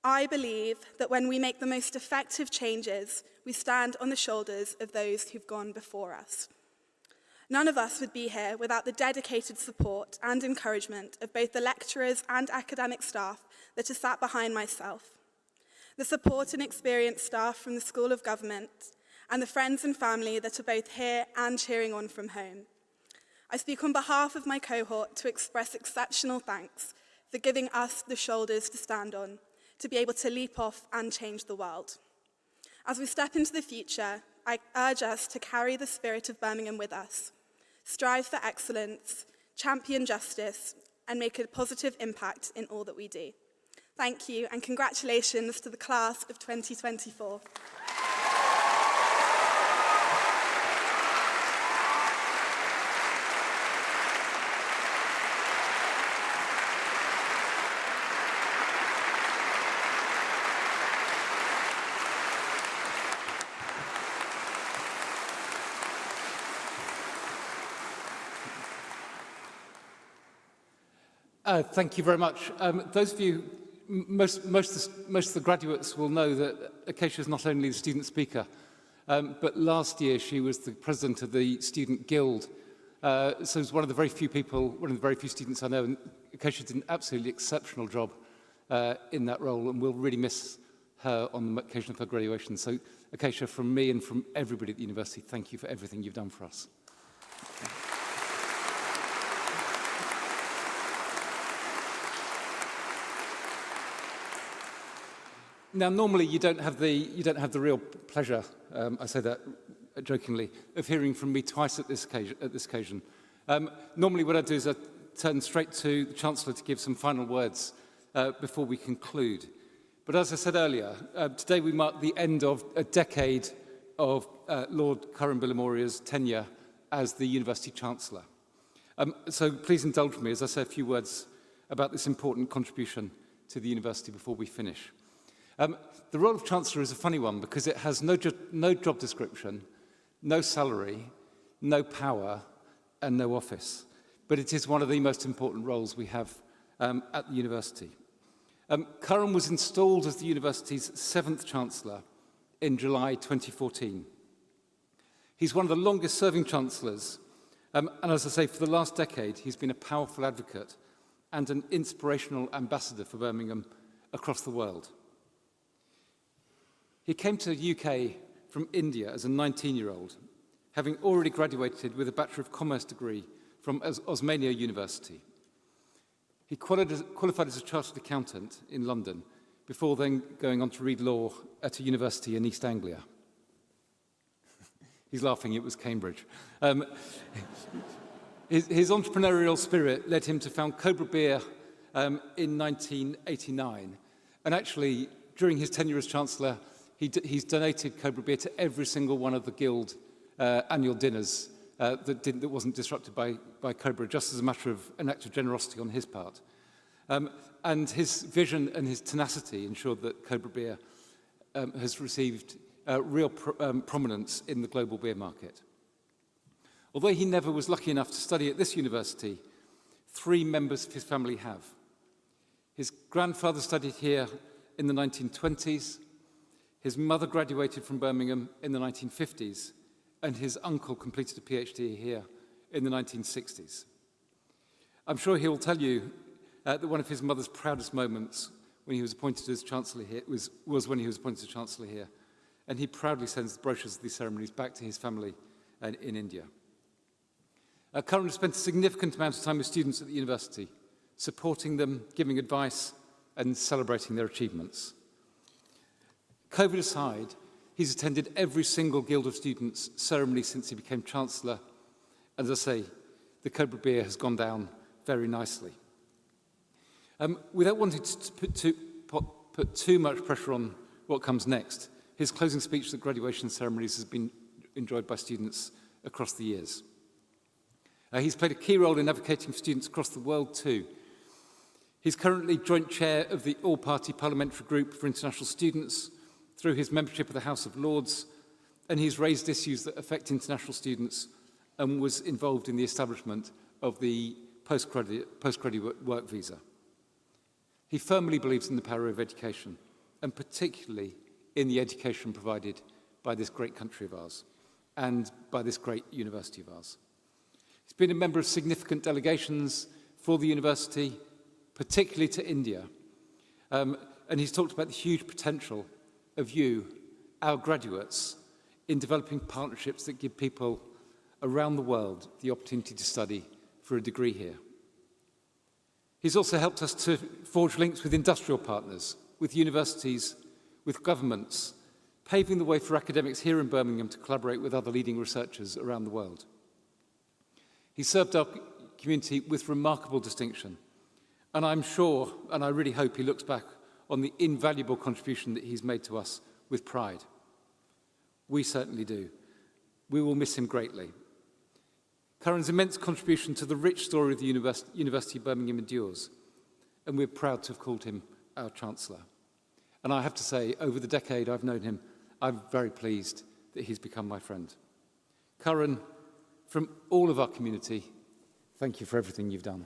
"I believe that when we make the most effective changes, we stand on the shoulders of those who've gone before us." None of us would be here without the dedicated support and encouragement of both the lecturers and academic staff that are sat behind myself, the support and experienced staff from the School of Government, and the friends and family that are both here and cheering on from home. I speak on behalf of my cohort to express exceptional thanks for giving us the shoulders to stand on, to be able to leap off and change the world. As we step into the future, I urge us to carry the spirit of Birmingham with us, strive for excellence, champion justice, and make a positive impact in all that we do. Thank you, and congratulations to the class of 2024. Thank you very much. Those of you, most of the graduates will know that Acacia is not only the student speaker, but last year she was the president of the Student Guild. So it's one of the very few people, one of the very few students I know, and Acacia did an absolutely exceptional job in that role, and we'll really miss her on the occasion of her graduation. So Acacia, from me and from everybody at the university, thank you for everything you've done for us. Now, normally you don't have the real pleasure, I say that jokingly, of hearing from me twice at this occasion. Normally what I do is I turn straight to the Chancellor to give some final words before we conclude. But as I said earlier, today we mark the end of a decade of Lord Curran Billimoria's tenure as the University Chancellor. So please indulge me as I say a few words about this important contribution to the university before we finish. The role of Chancellor is a funny one because it has no job description, no salary, no power, and no office. but it is one of the most important roles we have at the university. Curran was installed as the university's 7th Chancellor in July 2014. He's one of the longest-serving chancellors, and as I say, for the last decade, he's been a powerful advocate and an inspirational ambassador for Birmingham across the world. He came to the UK from India as a 19-year-old, having already graduated with a Bachelor of Commerce degree from Osmania University. He qualified as a chartered accountant in London before then going on to read law at a university in East Anglia. He's laughing, it was Cambridge. His entrepreneurial spirit led him to found Cobra Beer in 1989. And actually, during his tenure as Chancellor, he's donated Cobra Beer to every single one of the Guild annual dinners that wasn't disrupted by Cobra, just as a matter of an act of generosity on his part. And his vision and his tenacity ensured that Cobra Beer has received real prominence in the global beer market. Although he never was lucky enough to study at this university, 3 members of his family have. His grandfather studied here in the 1920s, his mother graduated from Birmingham in the 1950s, and his uncle completed a PhD here in the 1960s. I'm sure he'll tell you that one of his mother's proudest moments when he was appointed as Chancellor here was when he was appointed as Chancellor here, and he proudly sends the brochures of these ceremonies back to his family in India. Curran has spent a significant amount of time with students at the university, supporting them, giving advice, and celebrating their achievements. COVID aside, he's attended every single Guild of Students ceremony since he became Chancellor. As I say, the Cobra Beer has gone down very nicely. Without wanting to put too much pressure on what comes next, his closing speech at the graduation ceremonies has been enjoyed by students across the years. He's played a key role in advocating for students across the world too. He's currently joint chair of the All-Party Parliamentary Group for International Students through his membership of the House of Lords, and he's raised issues that affect international students and was involved in the establishment of the postgraduate work visa. He firmly believes in the power of education, and particularly in the education provided by this great country of ours and by this great university of ours. He's been a member of significant delegations for the university, particularly to India, and he's talked about the huge potential of you, our graduates, in developing partnerships that give people around the world the opportunity to study for a degree here. He's also helped us to forge links with industrial partners, with universities, with governments, paving the way for academics here in Birmingham to collaborate with other leading researchers around the world. He served our community with remarkable distinction, and I'm sure, and I really hope he looks back on the invaluable contribution that he's made to us with pride. We certainly do. We will miss him greatly. Curran's immense contribution to the rich story of the University of Birmingham endures, and we're proud to have called him our Chancellor. And I have to say, over the decade I've known him, I'm very pleased that he's become my friend. Curran, from all of our community, thank you for everything you've done.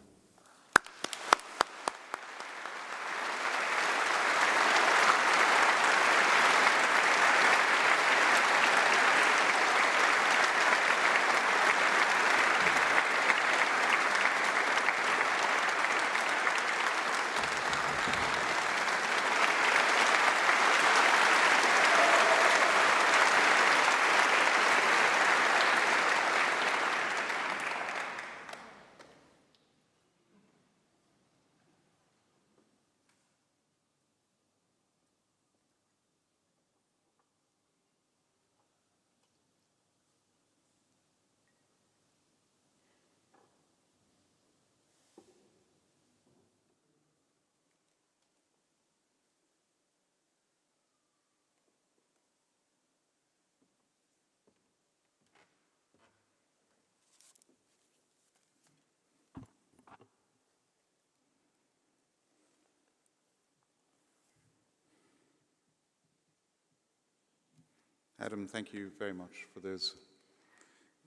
Adam, thank you very much for those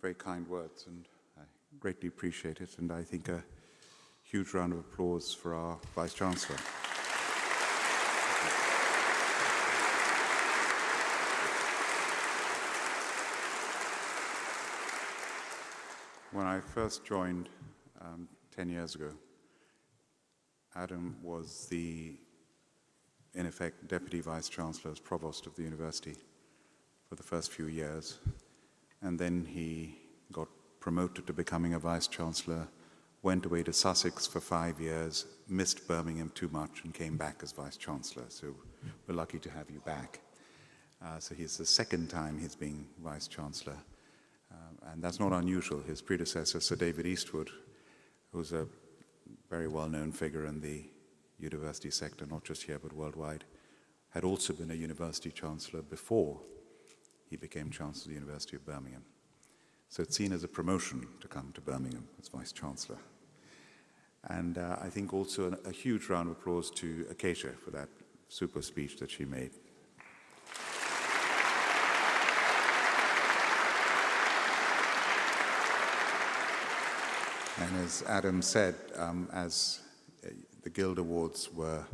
very kind words, and I greatly appreciate it, and I think a huge round of applause for our Vice-Chancellor. When I first joined 10 years ago, Adam was in effect, Deputy Vice-Chancellor as Provost of the university for the first few years, and then he got promoted to becoming a Vice-Chancellor, went away to Sussex for 5 years, missed Birmingham too much, and came back as Vice-Chancellor. So we're lucky to have you back. So he's the second time he's been Vice-Chancellor. And that's not unusual. His predecessor, Sir David Eastwood, who's a very well-known figure in the university sector, not just here but worldwide, had also been a university chancellor before he became Chancellor of the University of Birmingham. So it's seen as a promotion to come to Birmingham as Vice-Chancellor. And I think also a huge round of applause to Acacia for that super speech that she made. And as Adam said, as the Guild Awards were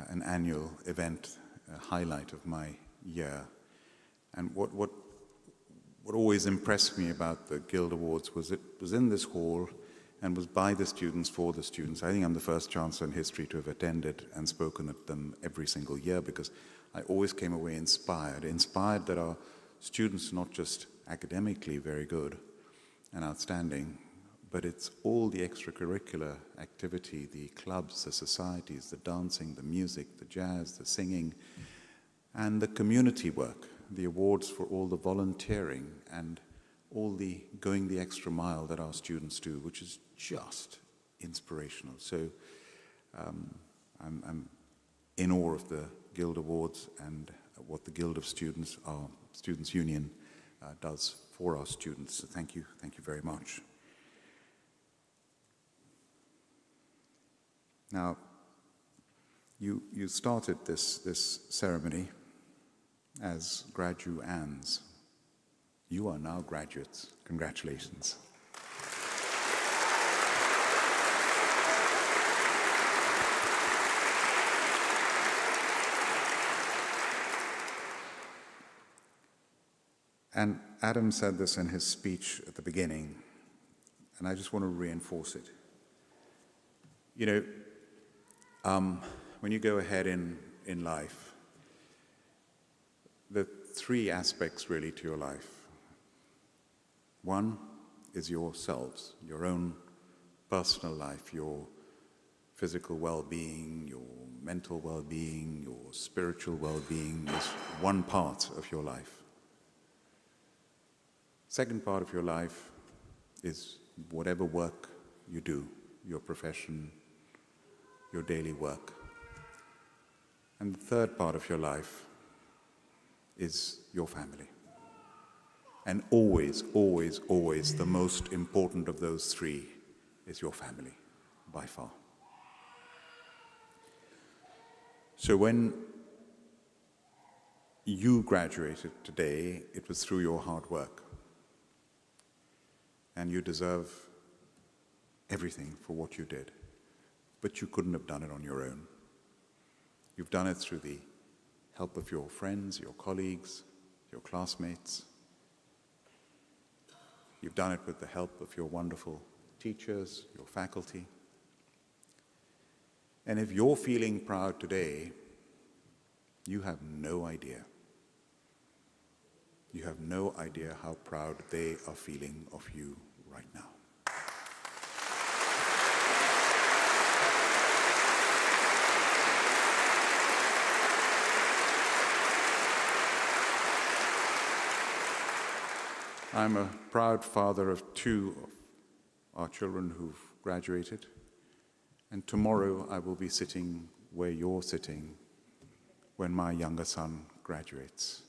an annual event, a highlight of my year. And what always impressed me about the Guild Awards was it was in this hall and was by the students, for the students. I think I'm the first Chancellor in history to have attended and spoken at them every single year, because I always came away inspired that our students are not just academically very good and outstanding, but it's all the extracurricular activity, the clubs, the societies, the dancing, the music, the jazz, the singing, and the community work, the awards for all the volunteering and all the going the extra mile that our students do, which is just inspirational. So I'm in awe of the Guild Awards and what the Guild of Students, our Students' Union, does for our students. So thank you very much. Now, you started this ceremony as graduands. You are now graduates. Congratulations. And Adam said this in his speech at the beginning, and I just want to reinforce it. You know, when you go ahead in life, there are three aspects really to your life. One is yourselves, your own personal life, your physical well-being, your mental well-being, your spiritual well-being is one part of your life. Second part of your life is whatever work you do, your profession, your daily work. And the third part of your life is your family. And always, always, always the most important of those three is your family, by far. So when you graduated today, it was through your hard work. And you deserve everything for what you did. But you couldn't have done it on your own. You've done it through the help of your friends, your colleagues, your classmates. You've done it with the help of your wonderful teachers, your faculty. And if you're feeling proud today, you have no idea. You have no idea how proud they are feeling of you right now. I'm a proud father of two of our children who've graduated, and tomorrow I will be sitting where you're sitting when my younger son graduates.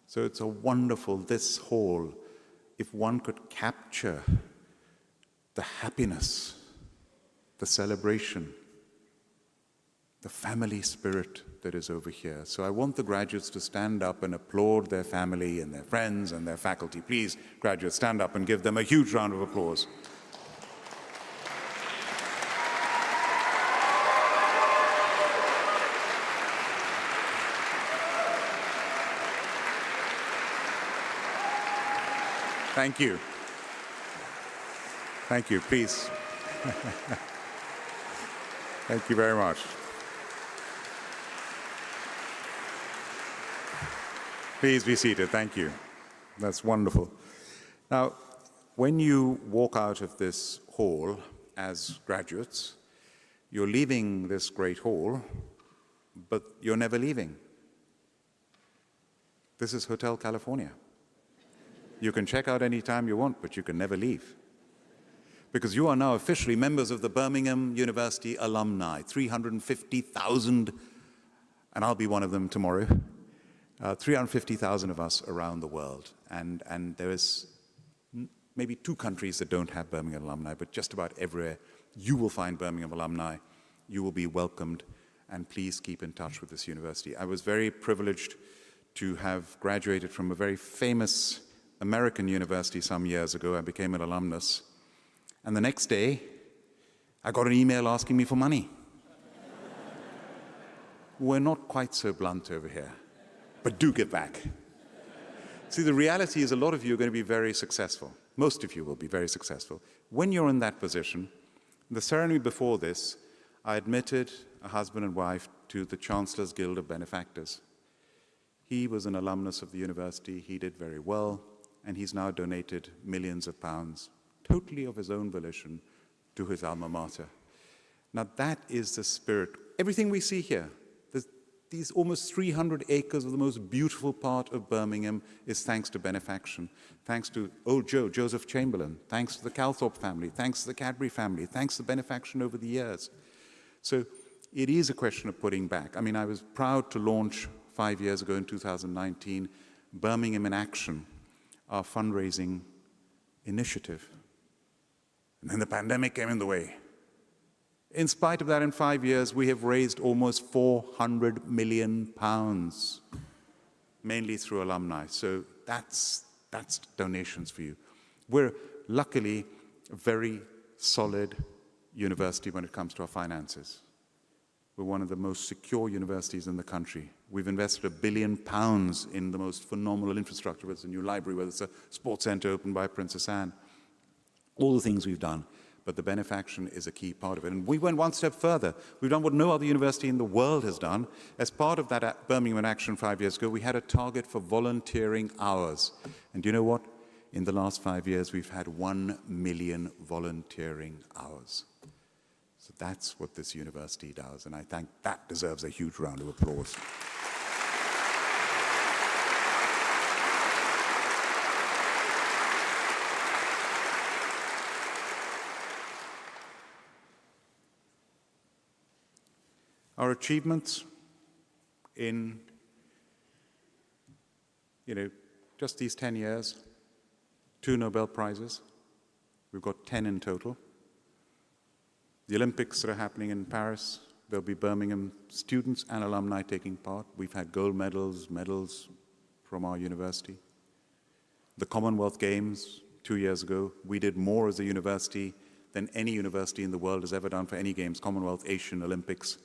So it's a wonderful, this hall, if one could capture the happiness, the celebration, the family spirit that is over here. So I want the graduates to stand up and applaud their family and their friends and their faculty. Please, graduates, stand up and give them a huge round of applause. Thank you. Thank you, please. Thank you very much. Please be seated. Thank you. That's wonderful. Now, when you walk out of this hall as graduates, you're leaving this great hall, but you're never leaving. This is Hotel California. You can check out any time you want, but you can never leave. Because you are now officially members of the Birmingham University alumni, 350,000, and I'll be one of them tomorrow, 350,000 of us around the world. And there is maybe 2 countries that don't have Birmingham alumni, but just about everywhere you will find Birmingham alumni. You will be welcomed, and please keep in touch with this university. I was very privileged to have graduated from a very famous American university some years ago. I became an alumnus. And the next day, I got an email asking me for money. We're not quite so blunt over here, but do get back. See, the reality is a lot of you are going to be very successful. Most of you will be very successful. When you're in that position, the ceremony before this, I admitted a husband and wife to the Chancellor's Guild of Benefactors. He was an alumnus of the university. He did very well, and he's now donated millions of pounds, totally of his own volition, to his alma mater. Now that is the spirit. Everything we see here, these almost 300 acres of the most beautiful part of Birmingham is thanks to benefaction, thanks to old Joseph Chamberlain, thanks to the Calthorpe family, thanks to the Cadbury family, thanks to benefaction over the years. So it is a question of putting back. I mean, I was proud to launch 5 years ago in 2019, Birmingham in Action, our fundraising initiative. And then the pandemic came in the way. In spite of that, in 5 years, we have raised almost £400 million, mainly through alumni. So that's donations for you. We're luckily a very solid university when it comes to our finances. We're one of the most secure universities in the country. We've invested £1 billion in the most phenomenal infrastructure, whether it's a new library, whether it's a sports centre opened by Princess Anne. All the things we've done, but the benefaction is a key part of it. And we went one step further. We've done what no other university in the world has done. As part of that Birmingham in Action 5 years ago, we had a target for volunteering hours. And do you know what? In the last 5 years, we've had 1 million volunteering hours. So that's what this university does, and I think that deserves a huge round of applause. Our achievements in, just these 10 years, 2 Nobel Prizes. We've got 10 in total. The Olympics that are happening in Paris, there'll be Birmingham students and alumni taking part. We've had gold medals from our university. The Commonwealth Games 2 years ago, we did more as a university than any university in the world has ever done for any games, Commonwealth, Asian, Olympics.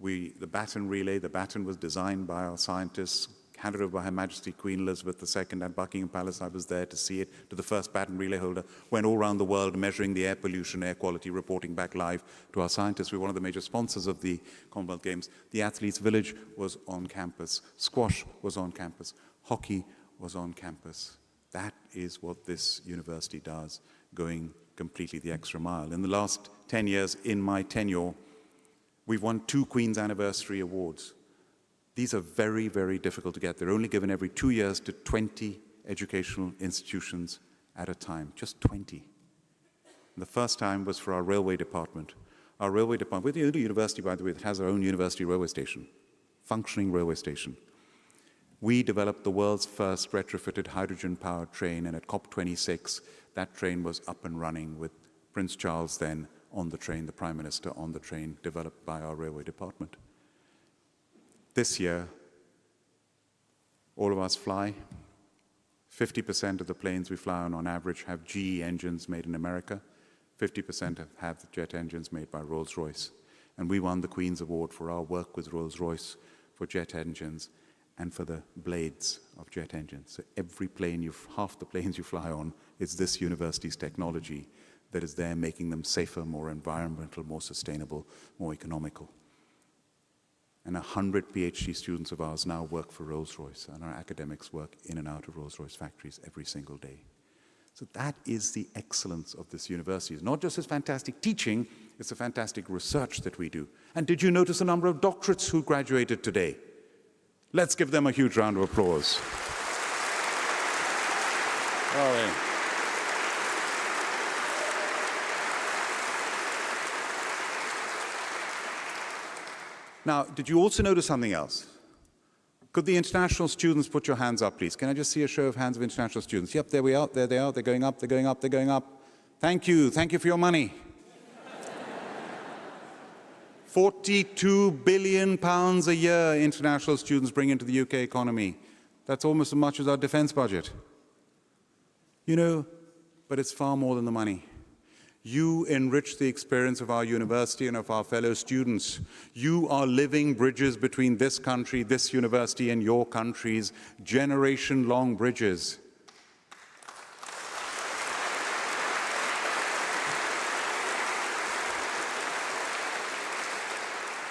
The baton relay, the baton was designed by our scientists, handed over by Her Majesty Queen Elizabeth II at Buckingham Palace. I was there to see it, to the first baton relay holder. Went all around the world measuring the air pollution, air quality, reporting back live to our scientists. We're one of the major sponsors of the Commonwealth Games. The Athletes' Village was on campus. Squash was on campus. Hockey was on campus. That is what this university does, going completely the extra mile. In the last 10 years, in my tenure, we've won 2 Queen's Anniversary Awards. These are very, very difficult to get. They're only given every 2 years to 20 educational institutions at a time, just 20. And the first time was for our railway department. Our railway department, we're the only university, by the way, that has our own university railway station, functioning railway station. We developed the world's first retrofitted hydrogen-powered train, and at COP26, that train was up and running with Prince Charles then on the train, the Prime Minister on the train, developed by our railway department. This year, all of us fly. 50% of the planes we fly on average, have GE engines made in America. 50% have the jet engines made by Rolls-Royce. And we won the Queen's Award for our work with Rolls-Royce for jet engines and for the blades of jet engines. So every plane, half the planes you fly on, is this university's technology that is there, making them safer, more environmental, more sustainable, more economical. And 100 PhD students of ours now work for Rolls-Royce, and our academics work in and out of Rolls-Royce factories every single day. So that is the excellence of this university. It's not just its fantastic teaching, it's the fantastic research that we do. And did you notice the number of doctorates who graduated today? Let's give them a huge round of applause. Sorry. Now, did you also notice something else? Could the international students put your hands up, please? Can I just see a show of hands of international students? Yep, there we are, there they are, they're going up, they're going up, they're going up. Thank you for your money. 42 billion pounds a year international students bring into the UK economy. That's almost as much as our defense budget. You know, but it's far more than the money. You enrich the experience of our university and of our fellow students. You are living bridges between this country, this university, and your countries, generation-long bridges.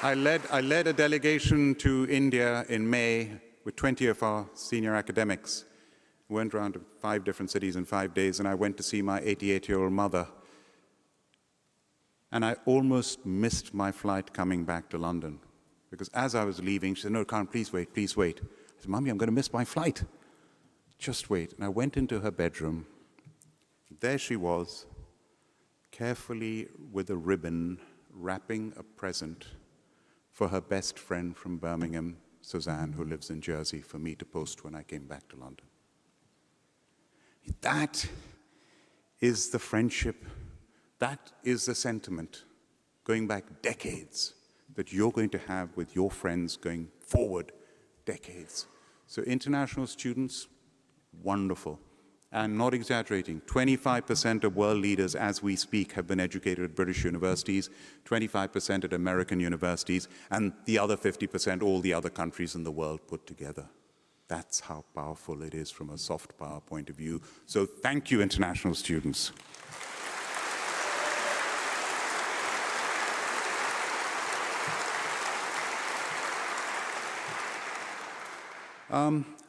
I led a delegation to India in May with 20 of our senior academics. We went around to 5 different cities in 5 days, and I went to see my 88-year-old mother. And I almost missed my flight coming back to London. Because as I was leaving, she said, "No, Karen, please wait, please wait." I said, "Mummy, I'm going to miss my flight. Just wait." And I went into her bedroom. There she was, carefully with a ribbon, wrapping a present for her best friend from Birmingham, Suzanne, who lives in Jersey, for me to post when I came back to London. That is the friendship. That is the sentiment, going back decades, that you're going to have with your friends going forward decades. So international students, wonderful. And not exaggerating, 25% of world leaders as we speak have been educated at British universities, 25% at American universities, and the other 50% all the other countries in the world put together. That's how powerful it is from a soft power point of view. So thank you, international students.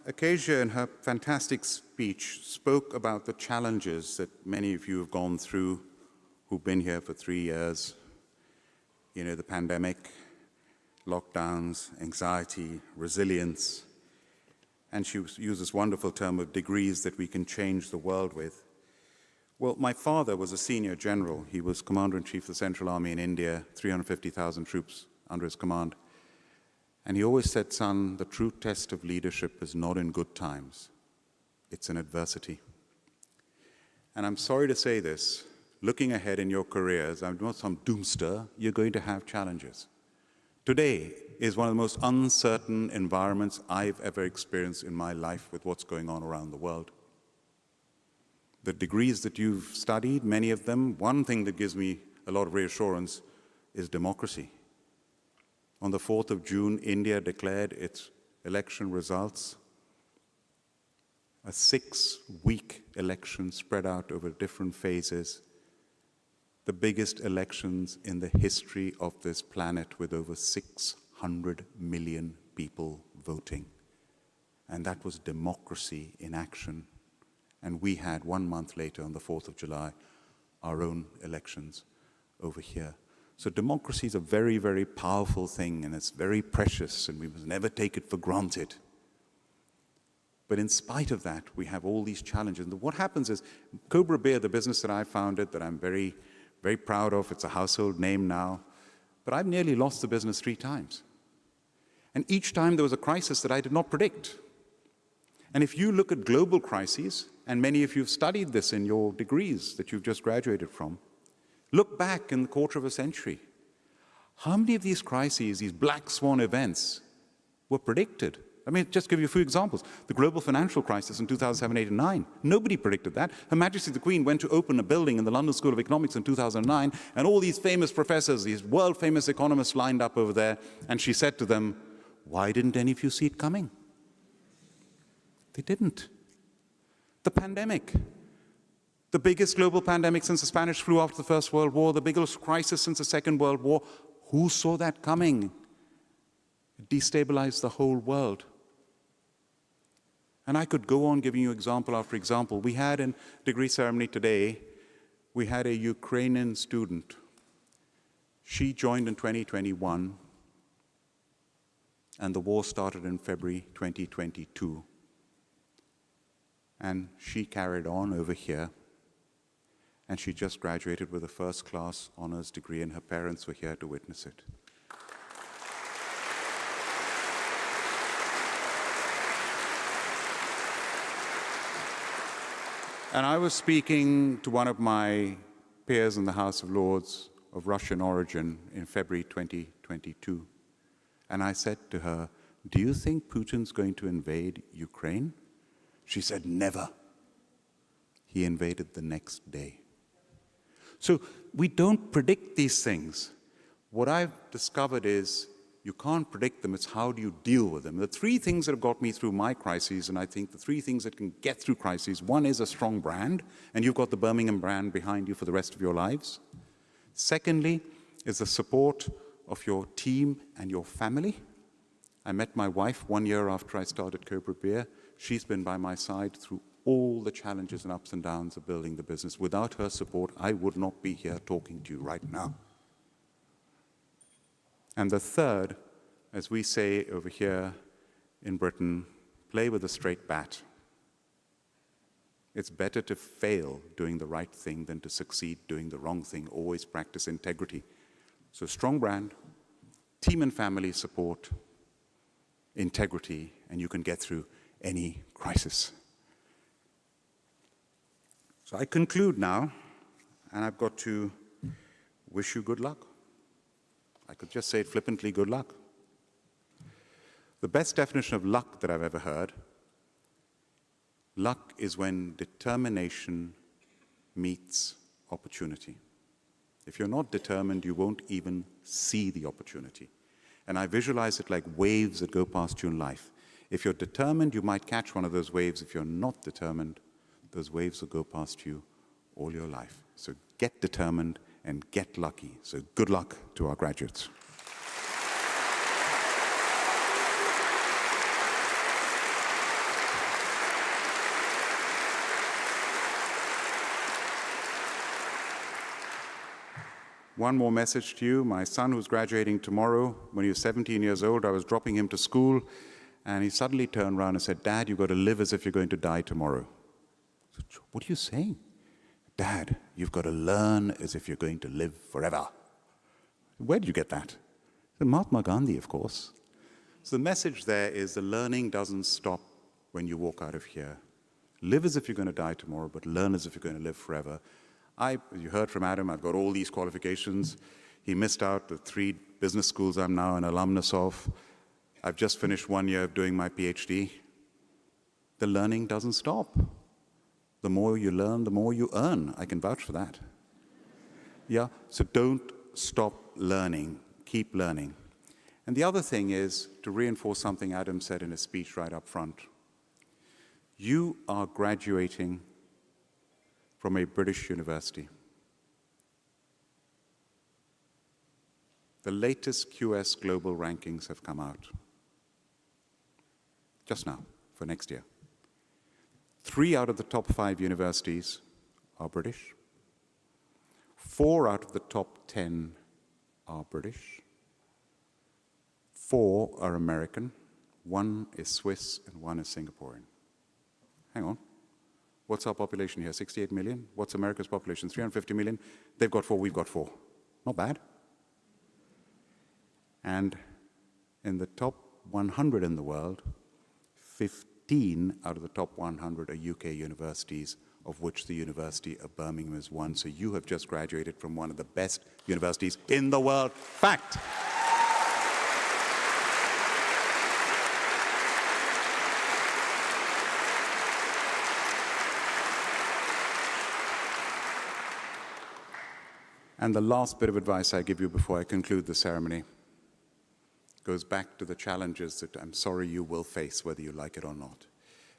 Acacia, in her fantastic speech, spoke about the challenges that many of you have gone through who've been here for 3 years. You know, the pandemic, lockdowns, anxiety, resilience. And she used this wonderful term of degrees that we can change the world with. Well, my father was a senior general. He was Commander-in-Chief of the Central Army in India, 350,000 troops under his command. And he always said, "Son, the true test of leadership is not in good times. It's in adversity." And I'm sorry to say this, looking ahead in your careers, I'm not some doomster, you're going to have challenges. Today is one of the most uncertain environments I've ever experienced in my life with what's going on around the world. The degrees that you've studied, many of them, one thing that gives me a lot of reassurance is democracy. On the 4th of June, India declared its election results. A 6-week election spread out over different phases. The biggest elections in the history of this planet, with over 600 million people voting. And that was democracy in action. And we had 1 month later, on the 4th of July, our own elections over here. So democracy is a very, very powerful thing, and it's very precious, and we must never take it for granted. But in spite of that, we have all these challenges. And what happens is, Cobra Beer, the business that I founded, that I'm very, very proud of, it's a household name now, but I've nearly lost the business 3 times. And each time there was a crisis that I did not predict. And if you look at global crises, and many of you have studied this in your degrees that you've just graduated from, Look back in the quarter of a century. How many of these crises, these black swan events, were predicted? I mean, just give you a few examples. The global financial crisis in 2007, 8, and 9. Nobody predicted that. Her Majesty the Queen went to open a building in the London School of Economics in 2009, and all these famous professors, these world-famous economists lined up over there, and she said to them, "Why didn't any of you see it coming?" They didn't. The pandemic. The biggest global pandemic since the Spanish flu after the First World War, the biggest crisis since the Second World War. Who saw that coming? It destabilized the whole world. And I could go on giving you example after example. We had in degree ceremony today, we had a Ukrainian student. She joined in 2021, and the war started in February 2022. And she carried on over here, and she just graduated with a first-class honors degree, and her parents were here to witness it. And I was speaking to one of my peers in the House of Lords of Russian origin in February 2022. And I said to her, "Do you think Putin's going to invade Ukraine?" She said, "Never." He invaded the next day. So we don't predict these things. What I've discovered is you can't predict them, it's how do you deal with them. The three things that have got me through my crises, and I think the three things that can get through crises, one is a strong brand, and you've got the Birmingham brand behind you for the rest of your lives. Secondly, is the support of your team and your family. I met my wife 1 year after I started Cobra Beer. She's been by my side through all the challenges and ups and downs of building the business. Without her support, I would not be here talking to you right now. And the third, as we say over here in Britain, play with a straight bat. It's better to fail doing the right thing than to succeed doing the wrong thing. Always practice integrity. So strong brand, team and family support, integrity, and you can get through any crisis. So I conclude now, and I've got to wish you good luck. I could just say it flippantly, good luck. The best definition of luck that I've ever heard, luck is when determination meets opportunity. If you're not determined, you won't even see the opportunity. And I visualize it like waves that go past you in life. If you're determined, you might catch one of those waves. If you're not determined, those waves will go past you all your life. So get determined and get lucky. So good luck to our graduates. One more message to you. My son, who's graduating tomorrow, when he was 17 years old, I was dropping him to school, and he suddenly turned around and said, "Dad, you've got to live as if you're going to die tomorrow." I said, "What are you saying?" "Dad, you've got to learn as if you're going to live forever." Where did you get that? I said, Mahatma Gandhi, of course. So the message there is the learning doesn't stop when you walk out of here. Live as if you're going to die tomorrow, but learn as if you're going to live forever. You heard from Adam, I've got all these qualifications. He missed out the 3 business schools I'm now an alumnus of. I've just finished 1 year of doing my PhD. The learning doesn't stop. The more you learn, the more you earn. I can vouch for that. Yeah, so don't stop learning. Keep learning. And the other thing is to reinforce something Adam said in his speech right up front. You are graduating from a British university. The latest QS global rankings have come out just now for next year. 3 out of the top 5 universities are British. 4 out of the top 10 are British. 4 are American. 1 is Swiss and 1 is Singaporean. Hang on. What's our population here? 68 million? What's America's population? 350 million? They've got 4, we've got 4. Not bad. And in the top 100 in the world, 15 out of the top 100 are UK universities of which the University of Birmingham is one. So you have just graduated from one of the best universities in the world. Fact. And the last bit of advice I give you before I conclude the ceremony goes back to the challenges that I'm sorry you will face, whether you like it or not.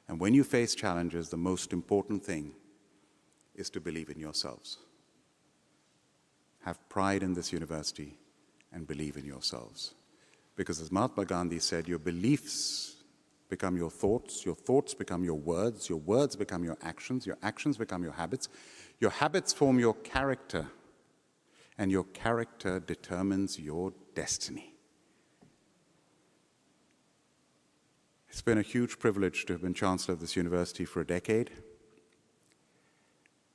And when you face challenges, the most important thing is to believe in yourselves. Have pride in this university and believe in yourselves. Because as Mahatma Gandhi said, your beliefs become your thoughts become your words become your actions become your habits form your character, and your character determines your destiny. It's been a huge privilege to have been Chancellor of this university for a decade.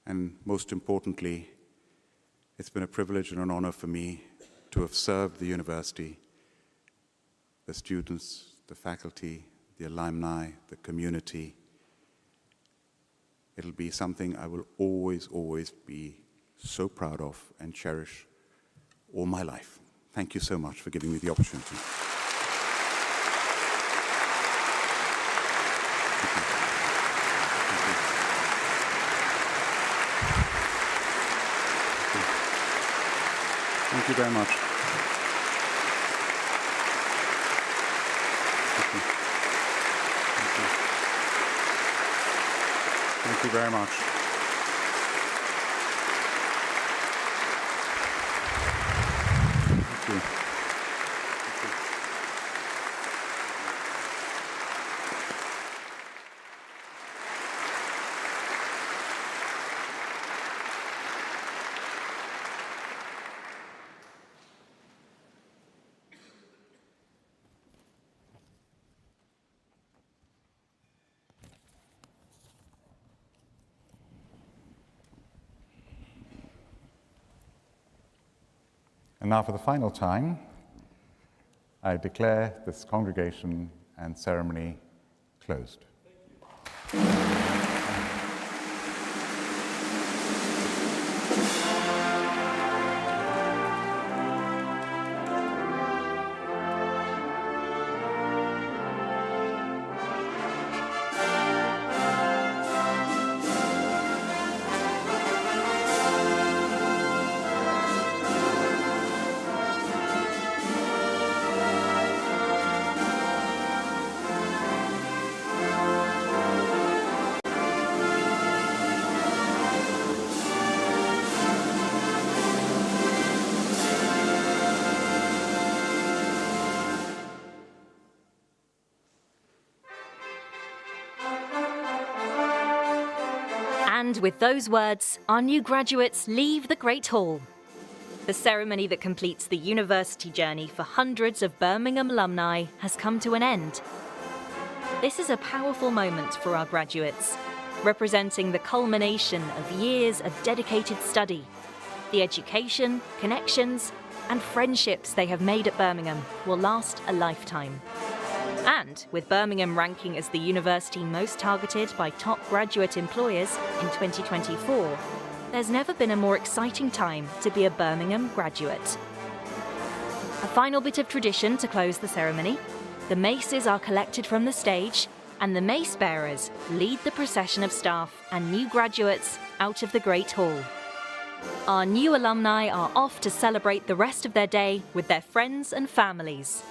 And most importantly, it's been a privilege and an honor for me to have served the university, the students, the faculty, the alumni, the community. It'll be something I will always, always be so proud of and cherish all my life. Thank you so much for giving me the opportunity. Thank you very much. Thank you very much. Thank you. And now for the final time, I declare this congregation and ceremony closed. And with those words, our new graduates leave the Great Hall. The ceremony that completes the university journey for hundreds of Birmingham alumni has come to an end. This is a powerful moment for our graduates, representing the culmination of years of dedicated study, the education, connections, and friendships they have made at Birmingham will last a lifetime. And with Birmingham ranking as the university most targeted by top graduate employers in 2024, there's never been a more exciting time to be a Birmingham graduate. A final bit of tradition to close the ceremony. The maces are collected from the stage, and the mace bearers lead the procession of staff and new graduates out of the Great Hall. Our new alumni are off to celebrate the rest of their day with their friends and families.